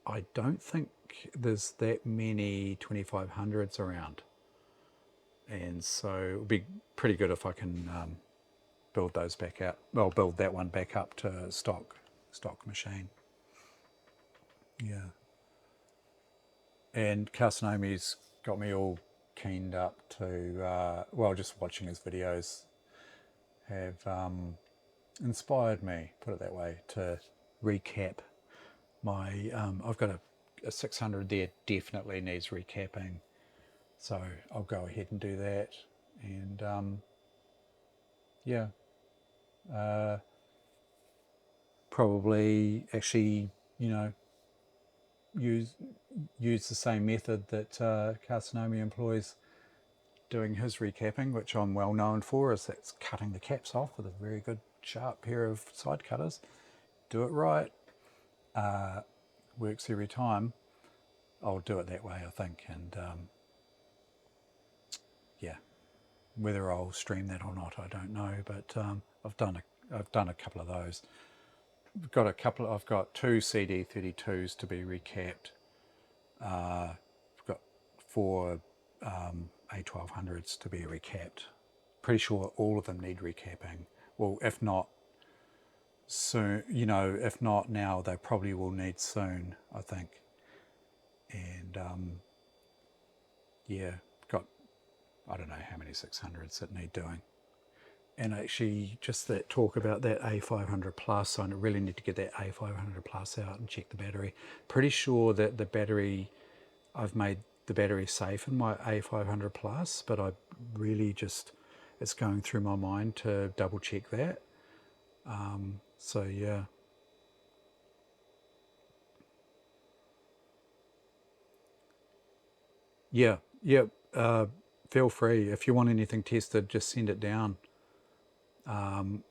I don't think there's that many 2500s around. And so it would be pretty good if I can build those back out. Well, build that one back up to stock machine. Yeah. And Carcinomi's got me all keened up to, well, just watching his videos have inspired me, put it that way, to recap my, I've got a 600 there, definitely needs recapping. So I'll go ahead and do that. And yeah, probably actually, use the same method that Carcinomi employs doing his recapping, which I'm well known for, is that's cutting the caps off with a very good sharp pair of side cutters. Do it right, works every time. I'll do it that way, I think, and yeah, whether I'll stream that or not, I don't know, but I've done a couple of those. I've got two CD32s to be recapped. I've got 4 A1200s to be recapped. Pretty sure all of them need recapping. Well, if not soon, if not now, they probably will need soon, I think. And yeah, got, I don't know how many 600s that need doing. And actually, just that talk about that A500 Plus, I really need to get that A500 Plus out and check the battery. Pretty sure that the battery, I've made the battery safe in my A500 Plus, but I really just, it's going through my mind to double check that. So yeah. Yeah, feel free. If you want anything tested, just send it down.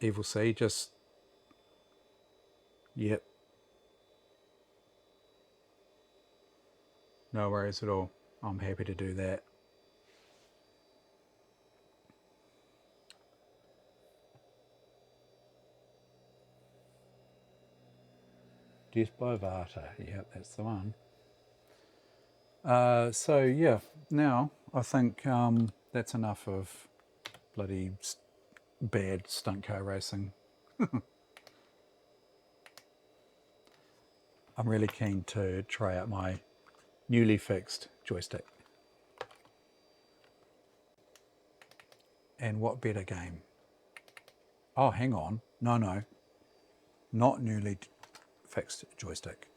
Evil C, just, yep. No worries at all. I'm happy to do that. Death by Vata, yep, that's the one. So yeah, now I think that's enough of bloody bad stunt car racing. I'm really keen to try out my newly fixed joystick. And what better game? Oh, hang on. No. Not newly fixed joystick.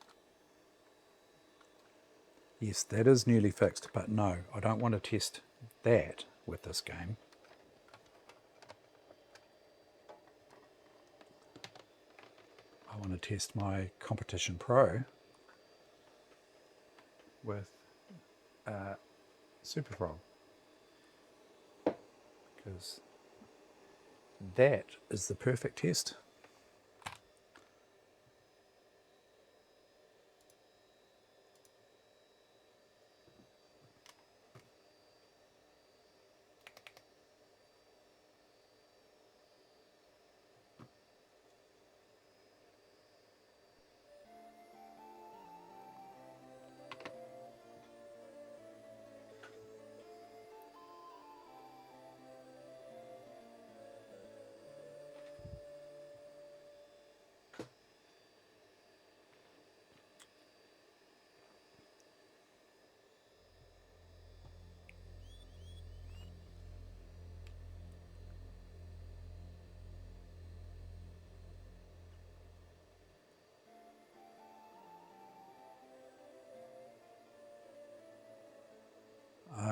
Yes, that is newly fixed, but no, I don't want to test that with this game. I want to test my Competition Pro with Super Frog, because that is the perfect test.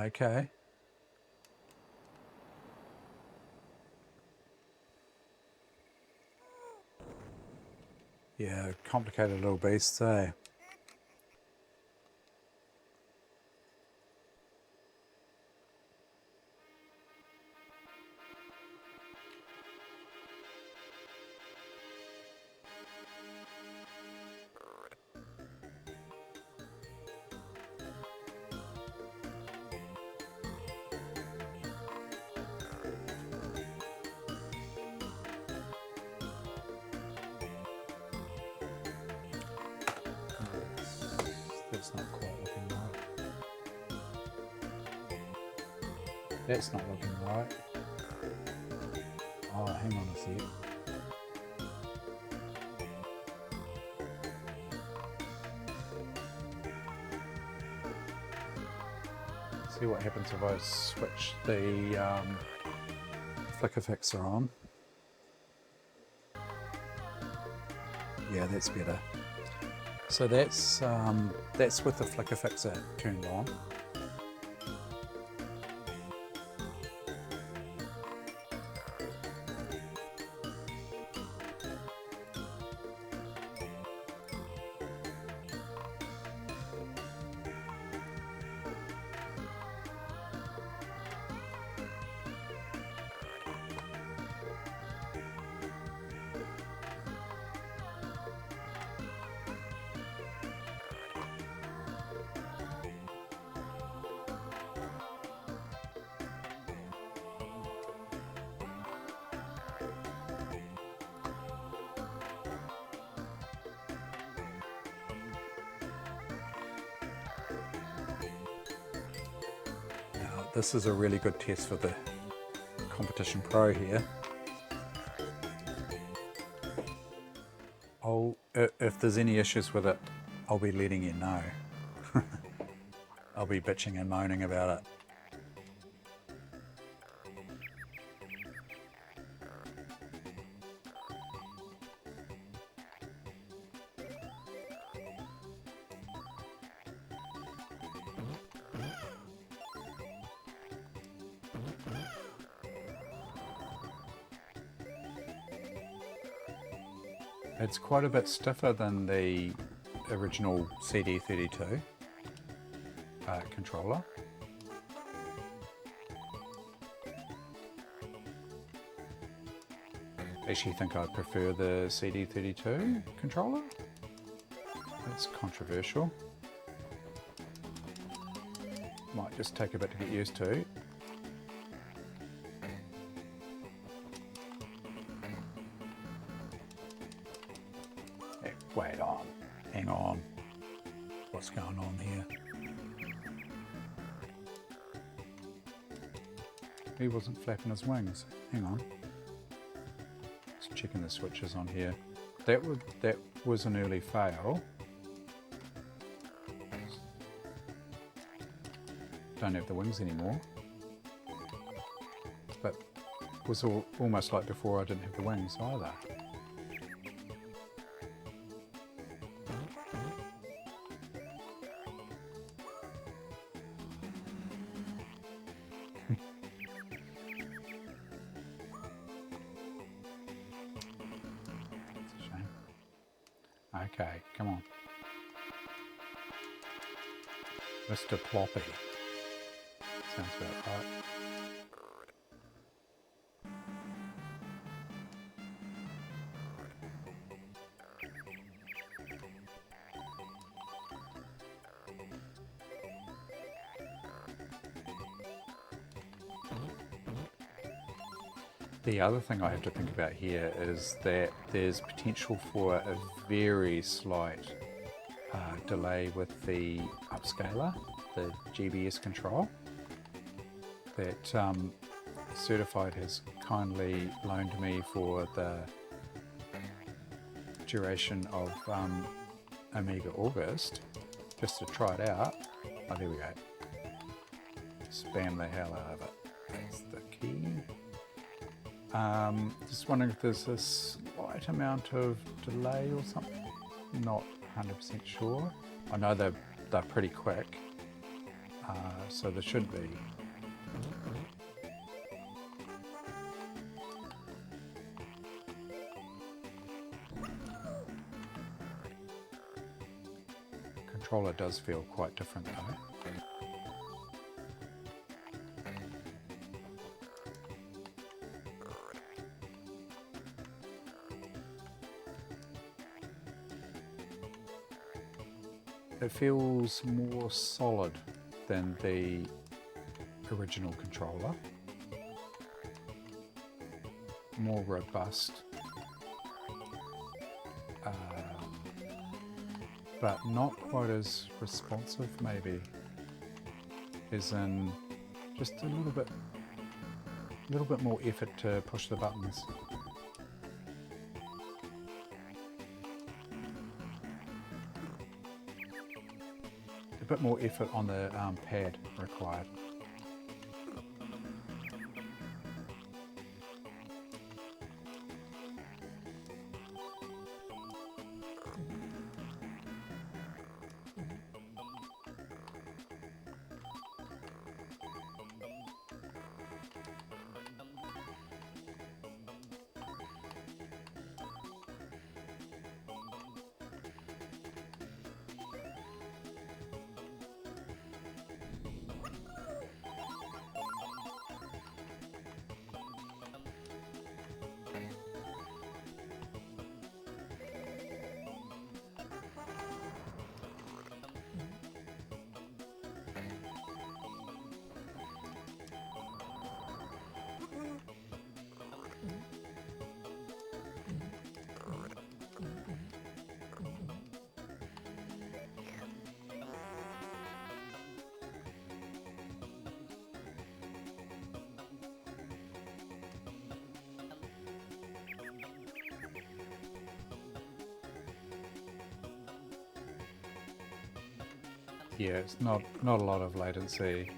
Okay. Yeah, complicated little beasts, eh? That's not quite looking right. That's not looking right. Oh, hang on a sec. See what happens if I switch the flicker fixer on. Yeah, that's better. So that's with the flicker fixer turned on. This is a really good test for the Competition Pro here. If there's any issues with it, I'll be letting you know. I'll be bitching and moaning about it. It's quite a bit stiffer than the original CD32 controller. Actually think I prefer the CD32 controller. That's controversial. Might just take a bit to get used to. Wait on, hang on. What's going on here? He wasn't flapping his wings. Hang on. Just checking the switches on here. That was an early fail. Don't have the wings anymore. But it was almost like before I didn't have the wings either. Okay, come on. Mr. Ploppy. Sounds about right. The other thing I have to think about here is that there's potential for a very slight delay with the upscaler, the GBS control, that Certified has kindly loaned me for the duration of AMIGAugust, just to try it out. Oh, there we go. Spam the hell out of it. That's the key. Just wondering if there's a slight amount of delay or something. Not 100% sure. I know they're pretty quick. So there should be. Controller does feel quite different though. It feels more solid than the original controller, more robust, but not quite as responsive maybe, as in just a little bit more effort to push the buttons. A bit more effort on the pad required. Yeah, it's not a lot of latency.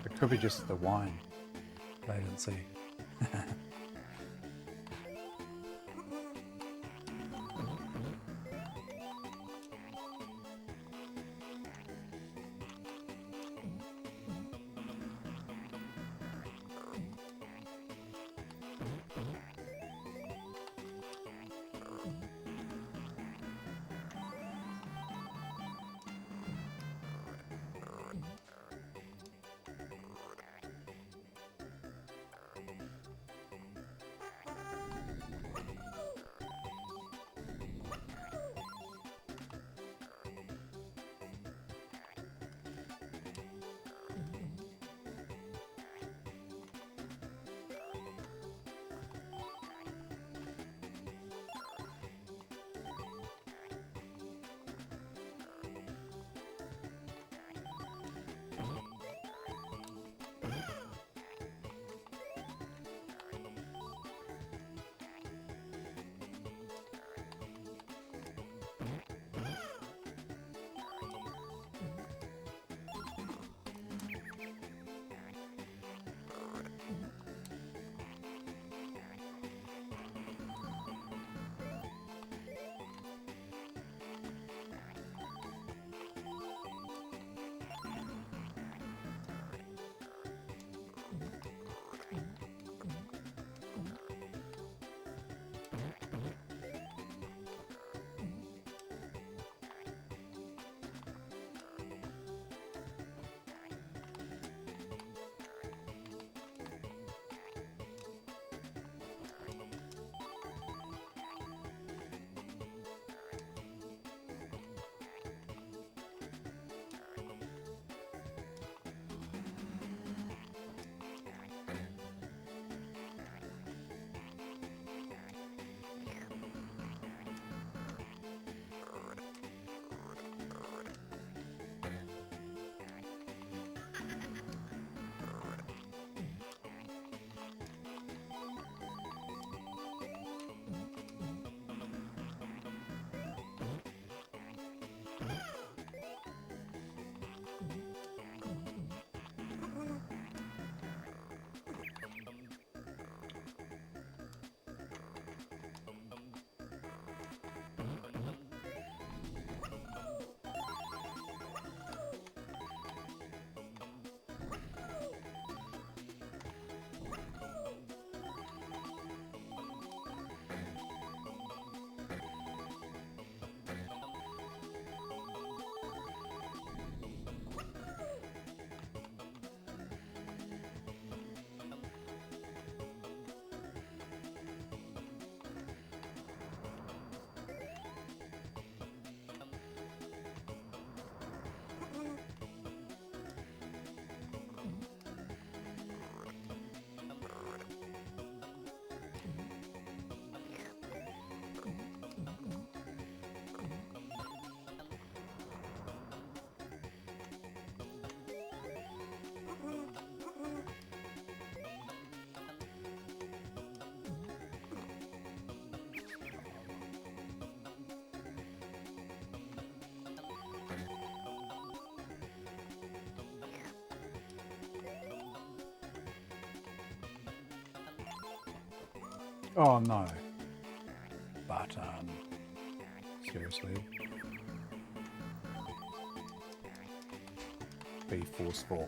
It could be just the wine latency. Oh no. But seriously, be forceful.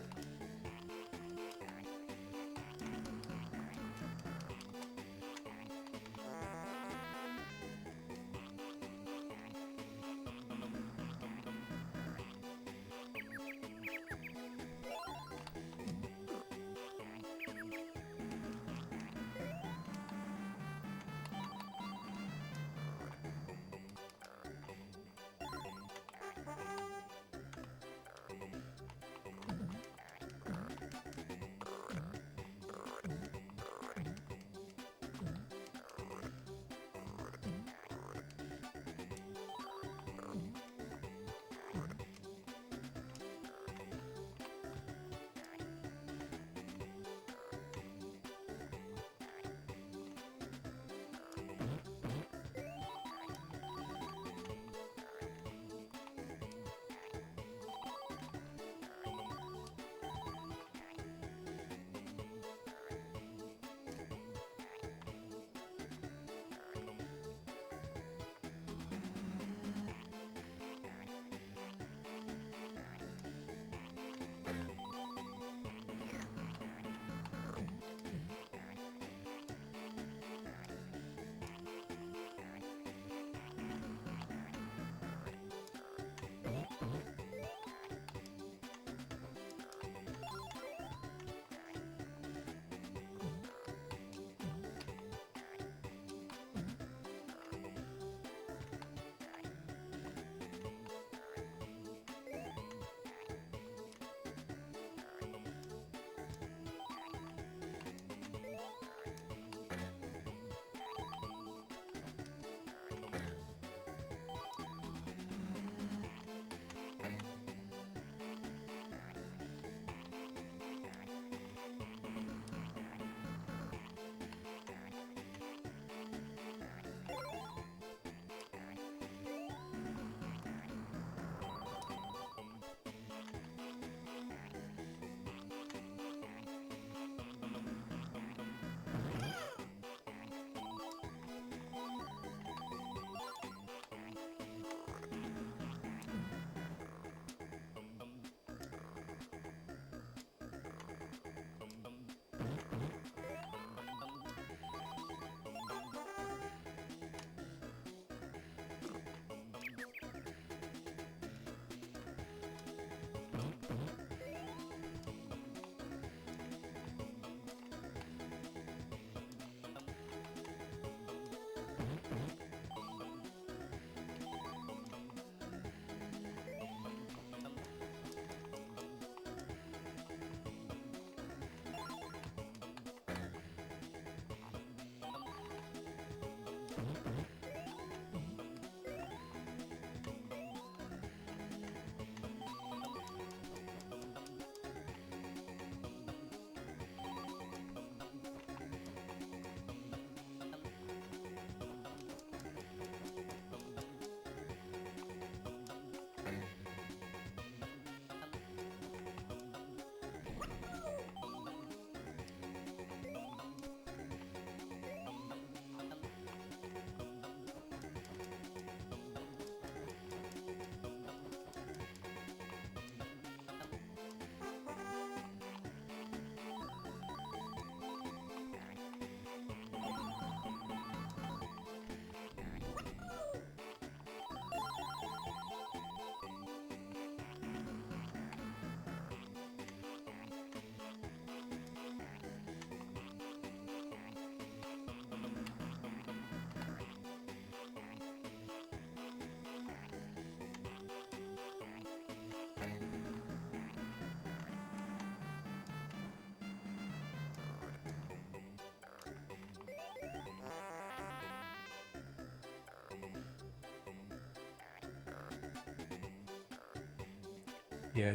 Yeah,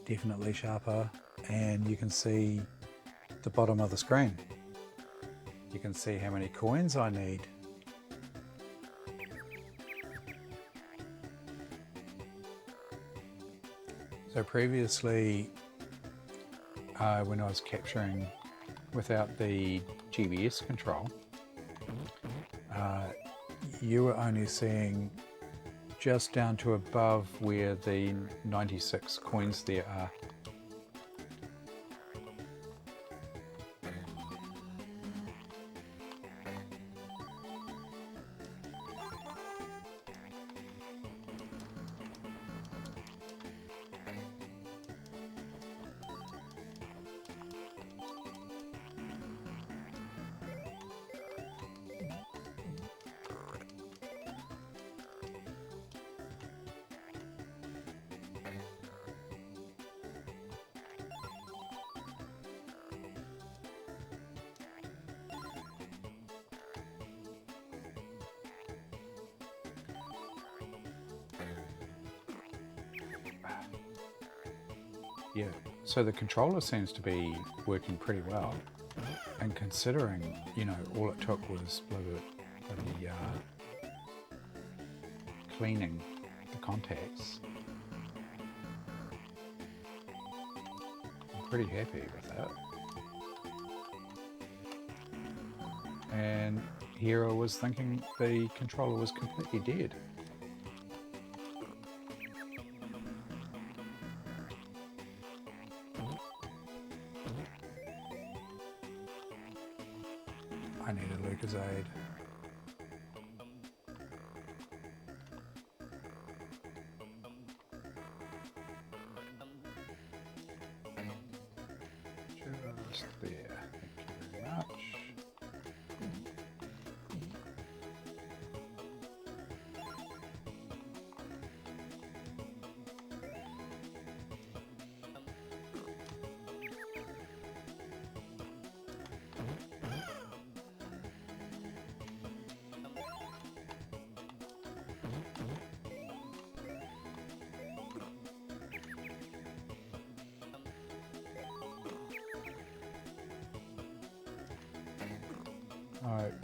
definitely sharper, and you can see the bottom of the screen. You can see how many coins I need. So previously, when I was capturing without the GBS control, you were only seeing just down to above where the 96 coins there are. Yeah, so the controller seems to be working pretty well, and considering, you know, all it took was bloody cleaning the contacts, I'm pretty happy with that. And here I was thinking the controller was completely dead. I need a Lucasade. Just there. Thank you very much. Alright.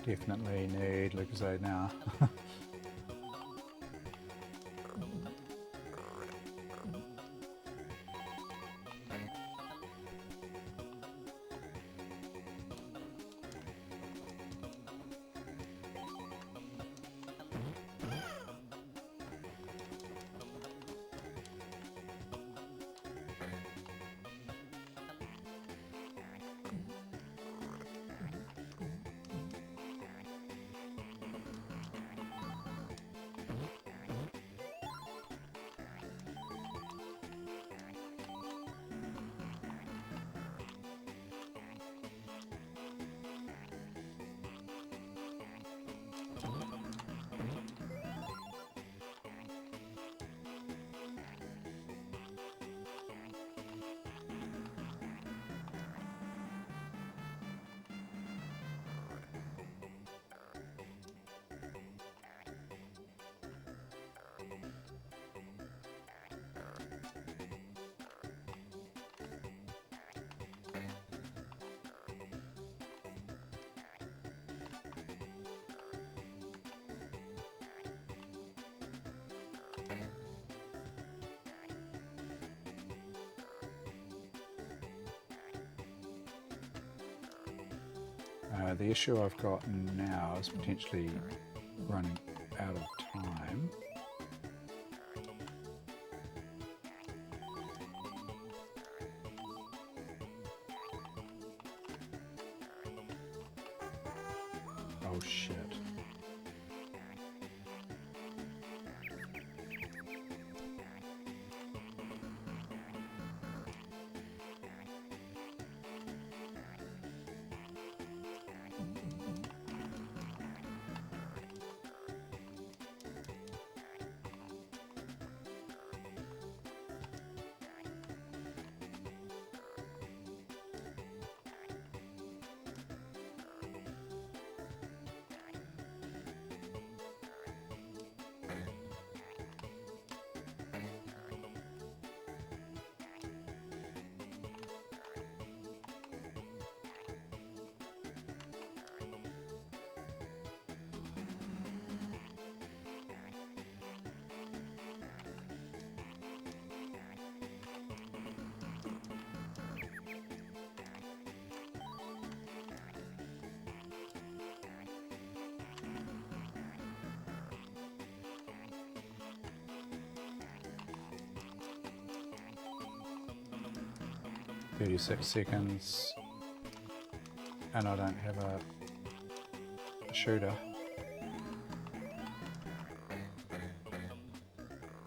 Definitely need Lucasade now. The issue I've got now is potentially running out of time. Oh shit. 36 seconds, and I don't have a shooter.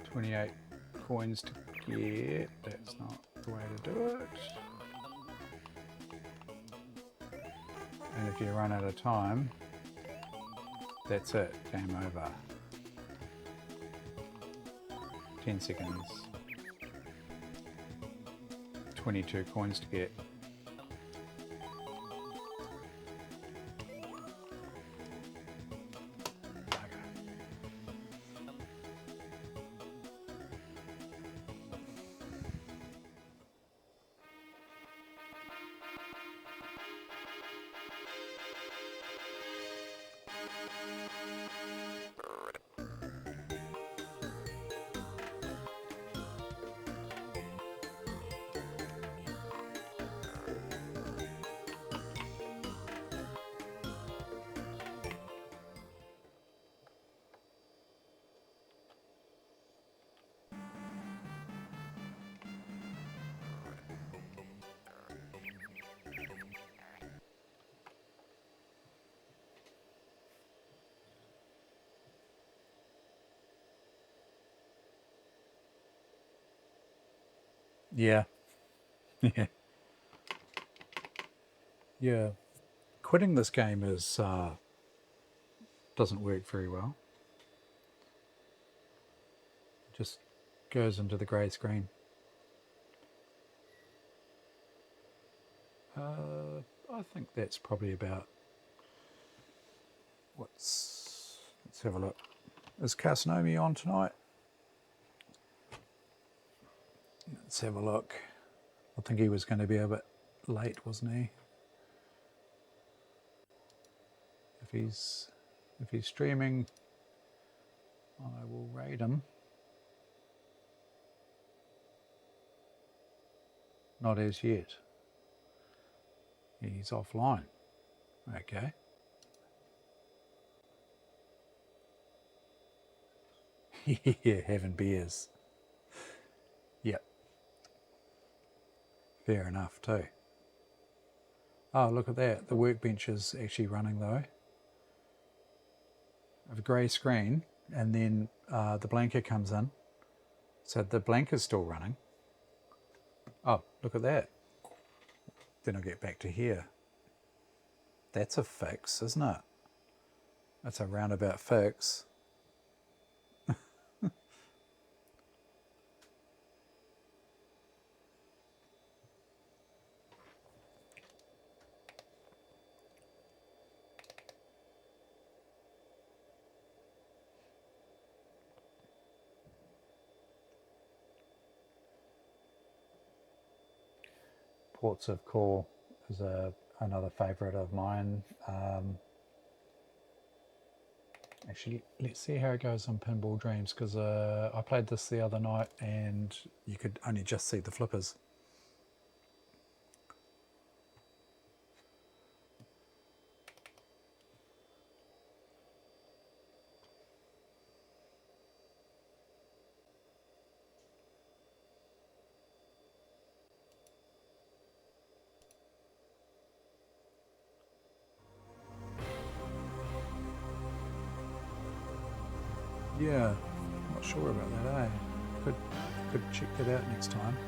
28 coins to get, that's not the way to do it. And if you run out of time, that's it, game over. 10 seconds. 22 coins to get. Yeah. Yeah. Yeah. Quitting this game is doesn't work very well. It just goes into the grey screen. I think that's probably about let's have a look. Is Casanomi on tonight? Let's have a look. I think he was going to be a bit late, wasn't he? If he's streaming, I will raid him. Not as yet. He's offline. Okay. Yeah, having beers. Yep. Fair enough too. Oh, look at that. The workbench is actually running though. I have a grey screen and then the blanket comes in. So the blanket's still running. Oh, look at that. Then I'll get back to here. That's a fix, isn't it? That's a roundabout fix. Ports of Call is another favourite of mine. Actually, let's see how it goes on Pinball Dreams, because I played this the other night and you could only just see the flippers. Yeah, not sure about that, eh? Could check that out next time.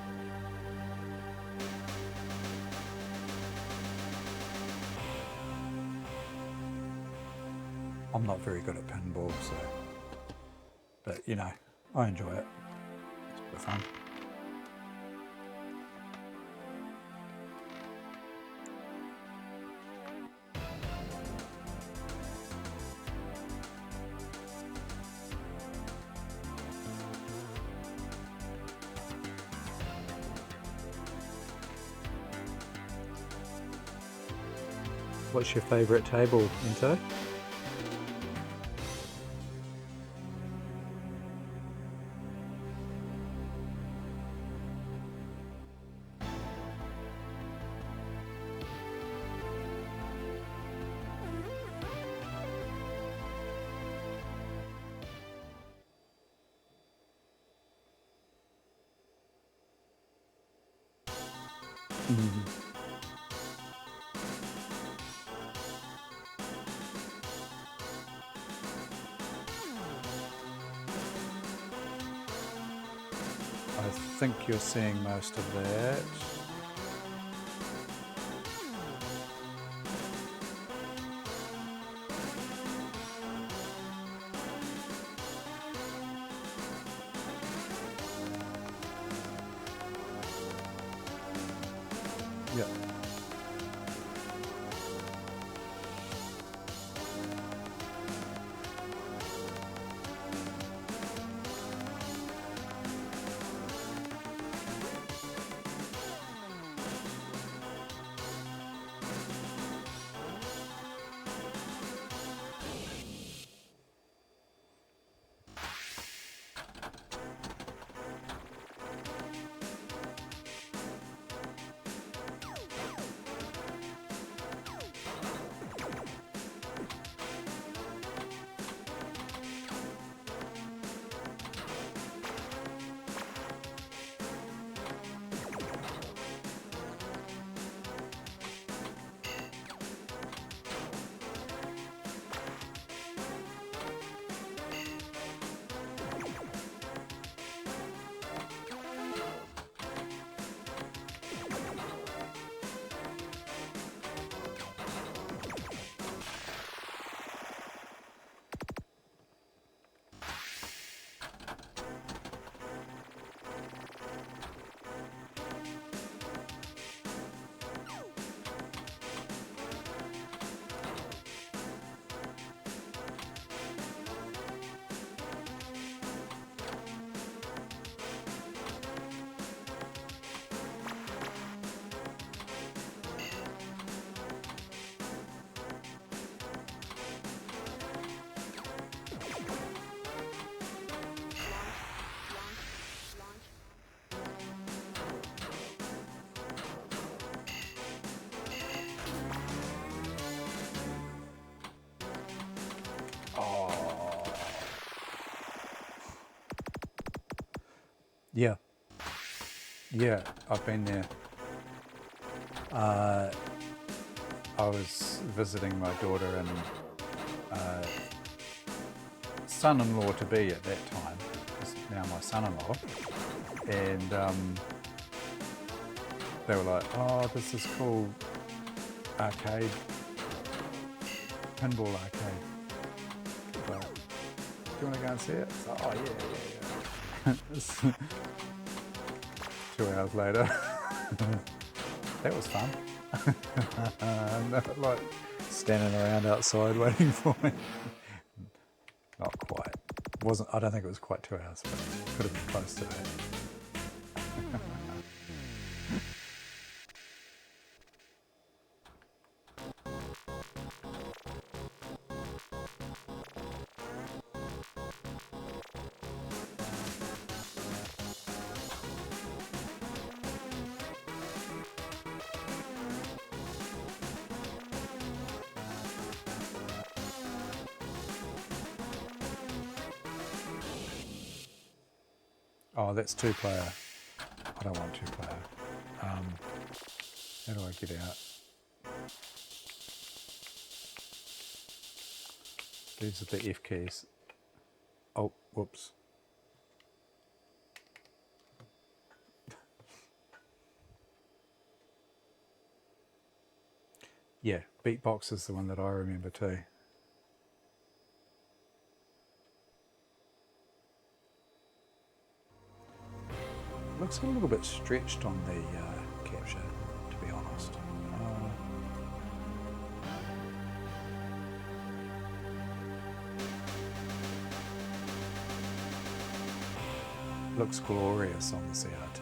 I'm not very good at pinball, so, but you know, I enjoy it. It's a bit of fun. What's your favourite table, Into? I think you're seeing most of that. Yeah. Yeah. Yeah, I've been there. I was visiting my daughter and son-in-law to be at that time, is now my son-in-law, and they were like, "Oh, this is cool arcade, pinball arcade. But, do you want to go and see it?" So, oh yeah. It's 2 hours later. That was fun. And they were like standing around outside waiting for me. Not quite. I don't think it was quite 2 hours, but it could have been close to that. Oh, that's 2-player. I don't want 2-player. How do I get out? These are the F keys. Oh, whoops. Yeah, Beatbox is the one that I remember too. Looks a little bit stretched on the capture, to be honest. Looks glorious on the CRT.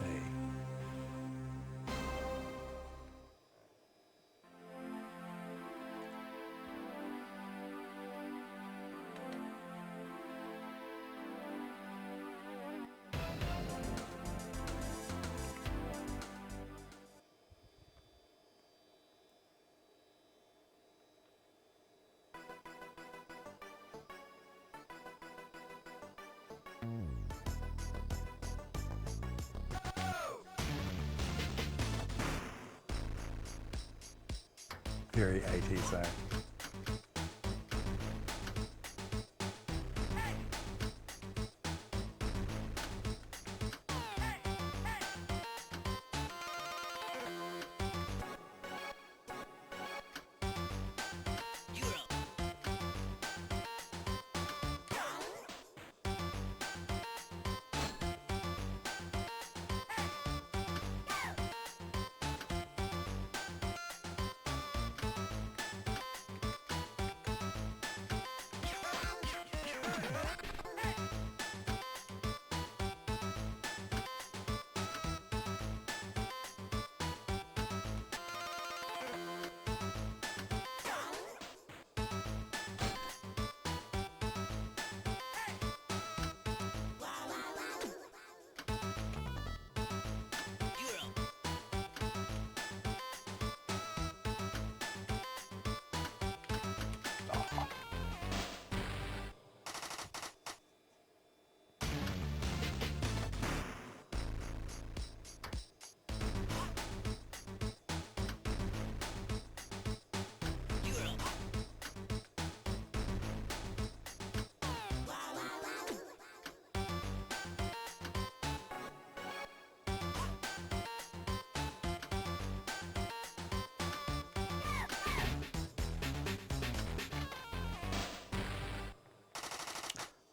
very 80s though.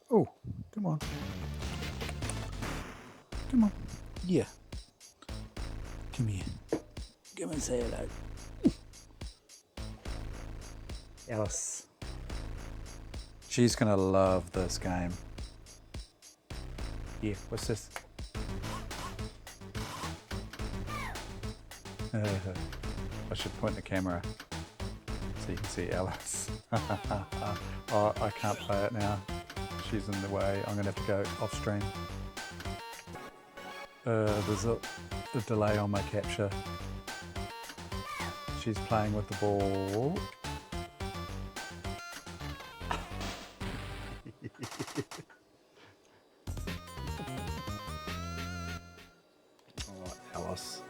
Oh, come on. Come on. Yeah. Come here. Come and say hello. Alice. She's going to love this game. Yeah, what's this? I should point the camera so you can see Alice. Oh, I can't play it now. She's in the way. I'm going to have to go off stream. There's a delay on my capture. She's playing with the ball. Oh, Alice.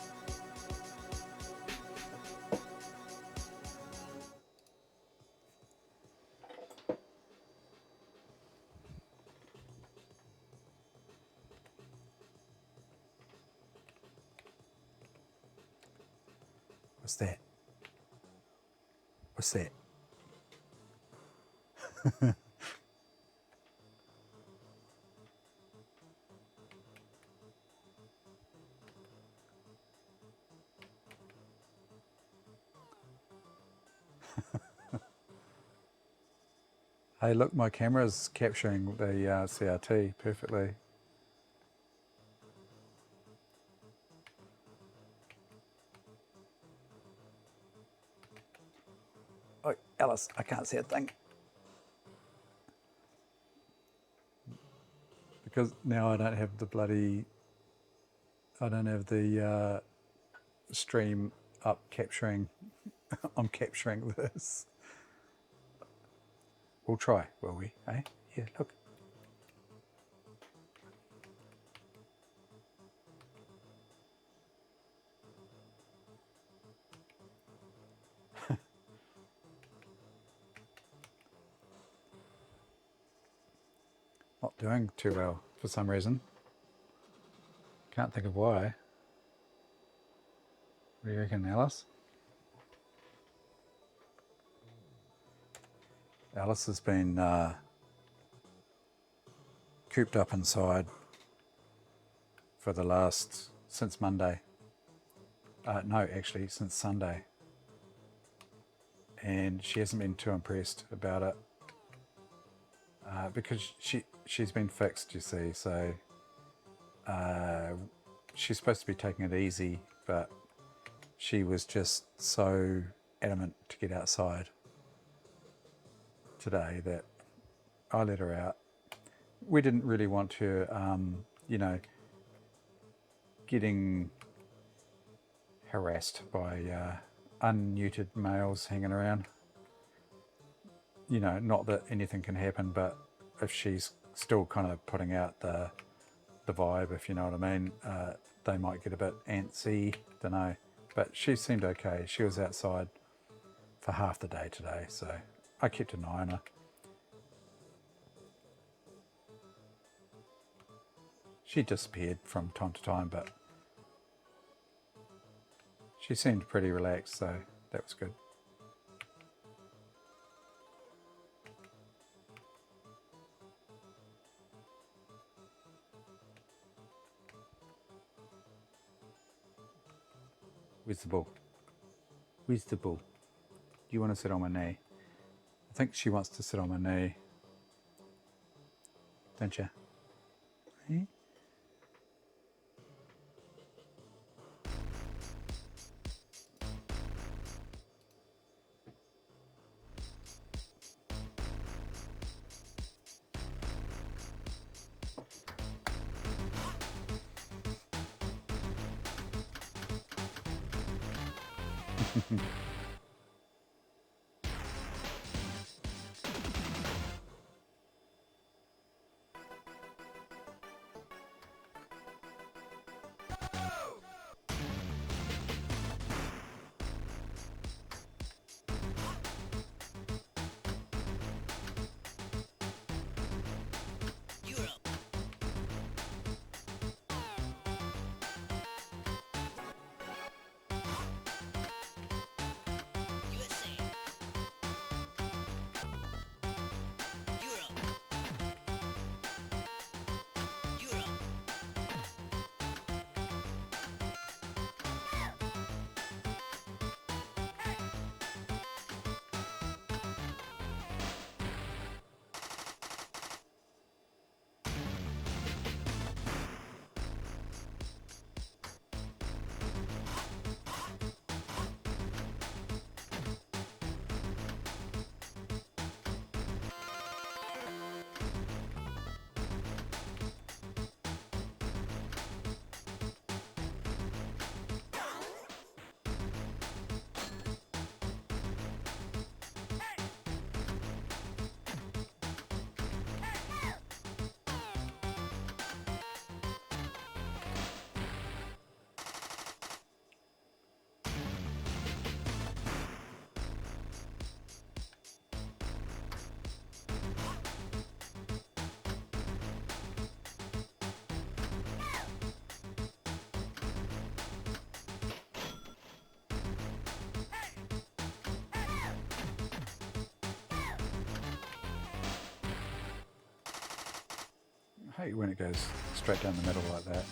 What's that? What's that? Hey, look, my camera's capturing the CRT perfectly. Oh, Alice, I can't see a thing. Because now I don't have the bloody... I don't have the stream up capturing. I'm capturing this. We'll try, will we? Eh? Yeah, look. Not doing too well for some reason. Can't think of why. What do you reckon, Alice? Alice has been cooped up inside for the last, since Monday. No, actually, since Sunday. And she hasn't been too impressed about it because she's been fixed, you see, so she's supposed to be taking it easy, but she was just so adamant to get outside today that I let her out. We didn't really want her, you know, getting harassed by unneutered males hanging around. You know, not that anything can happen, but if she's still kind of putting out the vibe, if you know what I mean, they might get a bit antsy, don't know. But she seemed okay. She was outside for half the day today, so I kept an eye on her. She disappeared from time to time, but she seemed pretty relaxed, so that was good. Where's the ball? Where's the ball? You want to sit on my knee? I think she wants to sit on my knee. Don't you? Eh? I hate when it goes straight down the middle like that.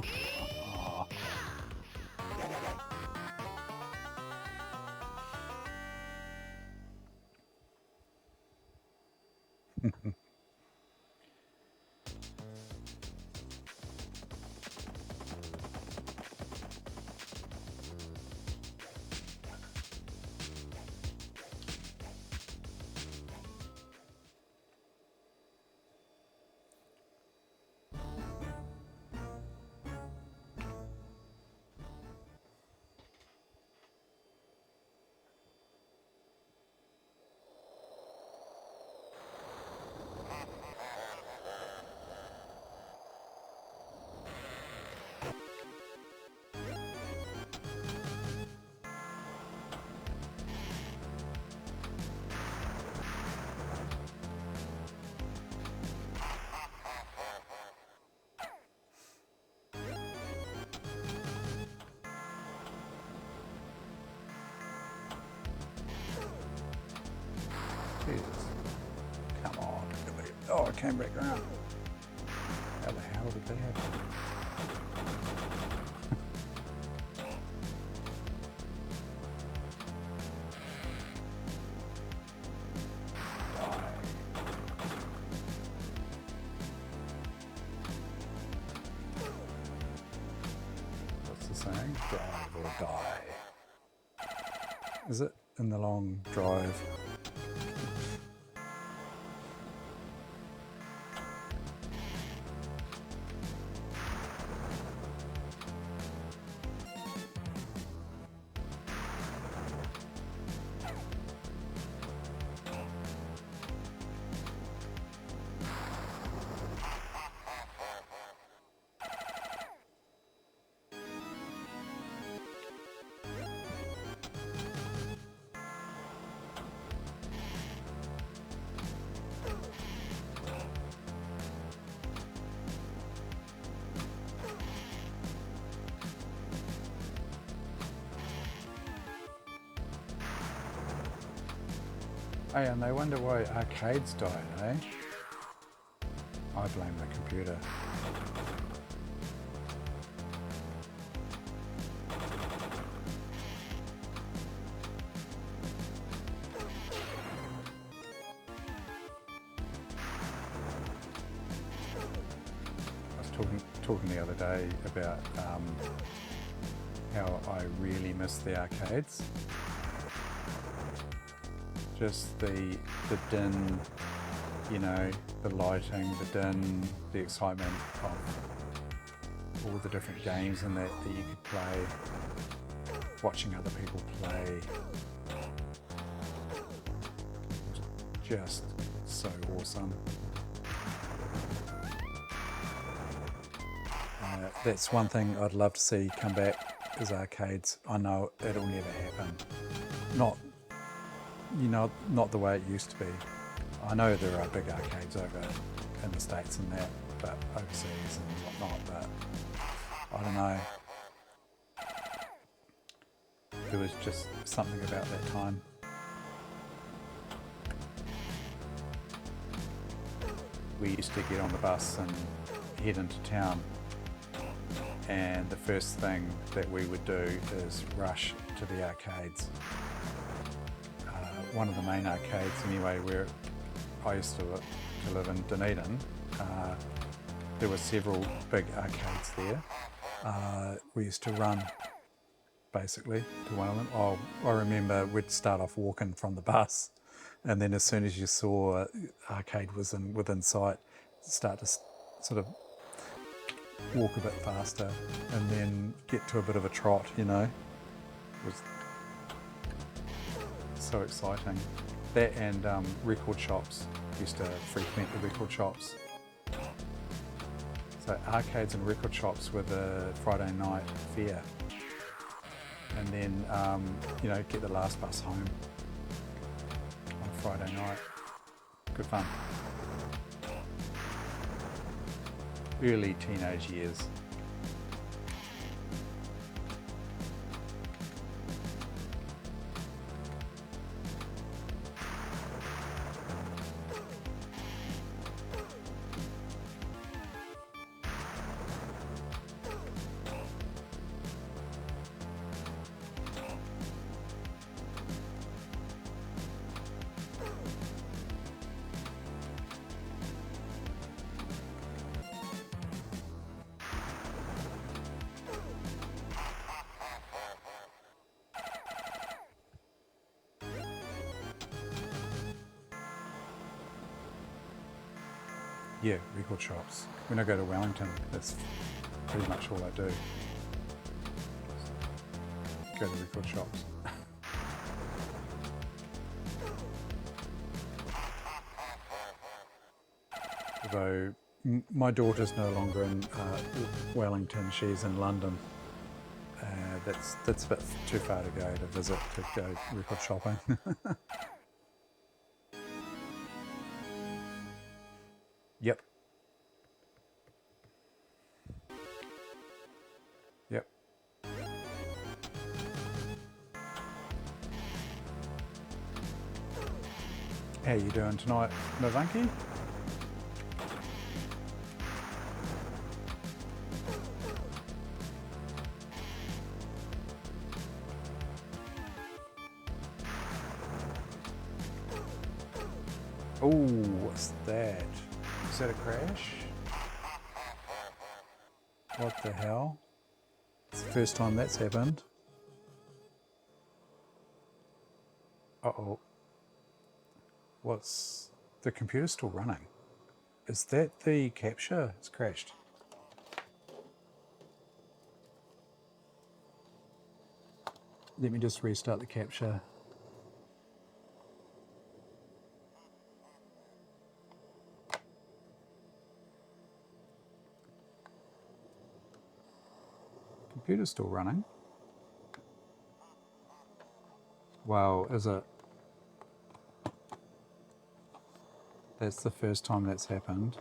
Oh. Jesus. Come on. Oh, I came back around. How the hell did that happen? What's the saying? Drive or die. Is it in the long drive? Hey, and they wonder why arcades died, eh? I blame the computer. I was talking the other day about how I really miss the arcades. Just the din, you know, the lighting, the din, the excitement of all the different games and that you could play, watching other people play. Just so awesome. That's one thing I'd love to see come back is arcades. I know it'll never happen. Not the way it used to be. I know there are big arcades over in the States and that, but overseas and whatnot, but I don't know. There was just something about that time. We used to get on the bus and head into town, and the first thing that we would do is rush to the arcades. One of the main arcades anyway, where I used to live in Dunedin, there were several big arcades there. We used to run basically to one of them. I remember we'd start off walking from the bus, and then as soon as you saw arcade was within sight, start to sort of walk a bit faster and then get to a bit of a trot, you know. It was so exciting. That and record shops. Used to frequent the record shops. So arcades and record shops were the Friday night fare. And then, get the last bus home on Friday night. Good fun. Early teenage years. Yeah, record shops. When I go to Wellington, that's pretty much all I do. Go to record shops. Although my daughter's no longer in Wellington, she's in London. That's a bit too far to go to visit, to go record shopping. Yep. Yep. How you doing tonight, Mavanki? Oh, what's that? Is that a crash? What the hell? It's the first time that's happened. Uh-oh. What's... the computer's still running. Is that the capture? It's crashed. Let me just restart the capture. Computer's still running. Wow, is it? That's the first time that's happened.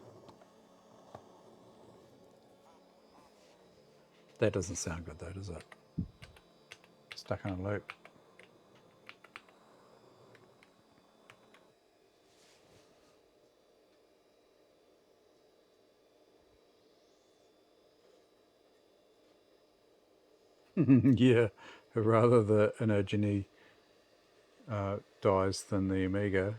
That doesn't sound good though, does it? Stuck in a loop. Yeah, rather the Inogeny dies than the Amiga.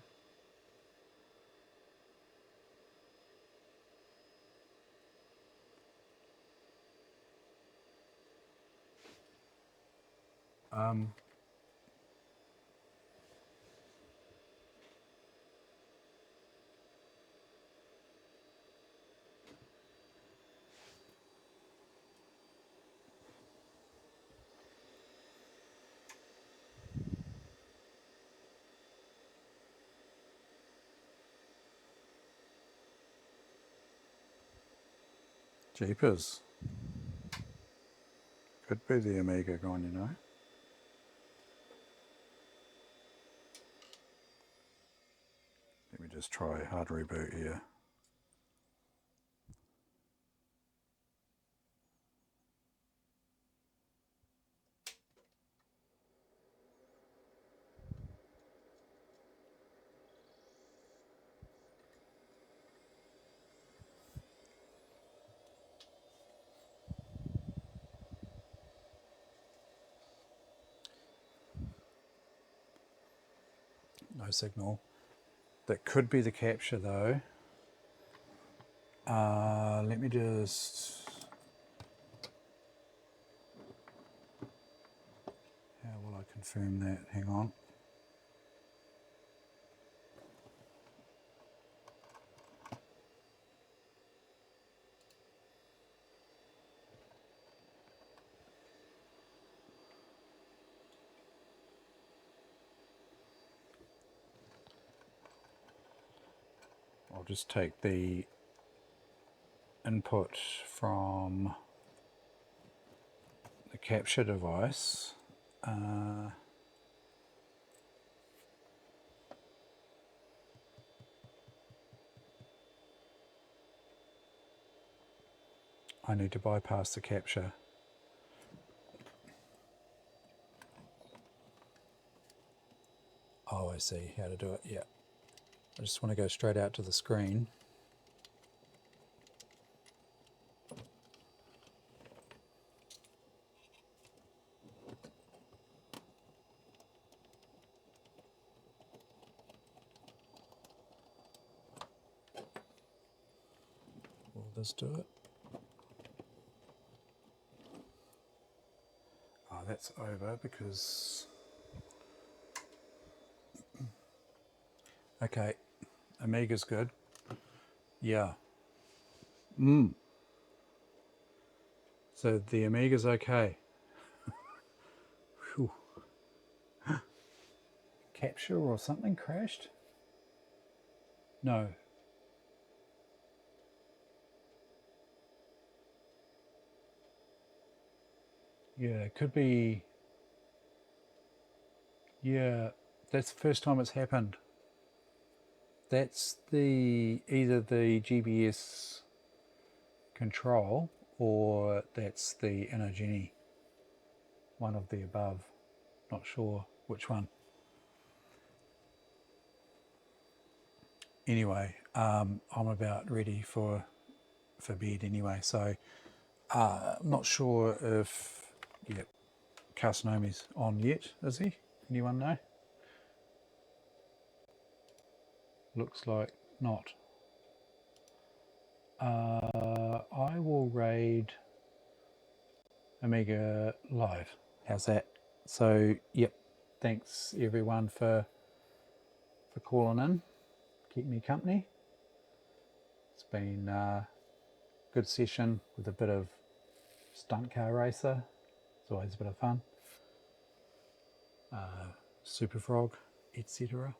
Jeepers. Could be the Amiga gone, you know. Let me just try hard reboot here. No signal. That could be the capture though. Let me just... how will I confirm that? Hang on. I'll just take the input from the capture device. I need to bypass the capture. Oh, I see how to do it, yeah. I just want to go straight out to the screen. Will this do it? Oh, that's over because... okay, Amiga's good. Yeah, So the Amiga's okay. Whew. Capture or something crashed? No. Yeah, it could be. Yeah, that's the first time it's happened. That's either the GBS control or that's the Inogeny. One of the above. Not sure which one. Anyway, I'm about ready for bed anyway, so I'm not sure if Carcinomi's on yet, is he? Anyone know? Looks like not. I will raid Amiga Live. How's that? So, yep. Thanks everyone for calling in. Keep me company. It's been a good session with a bit of stunt car racer. It's always a bit of fun. Super Frog, etc.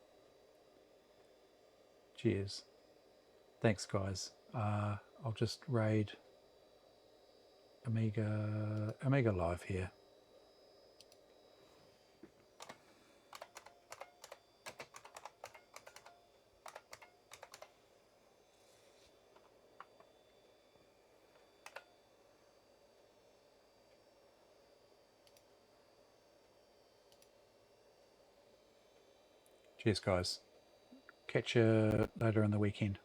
Cheers. Thanks, guys. I'll just raid Amiga Live here. Cheers, guys. Catch you later in the weekend.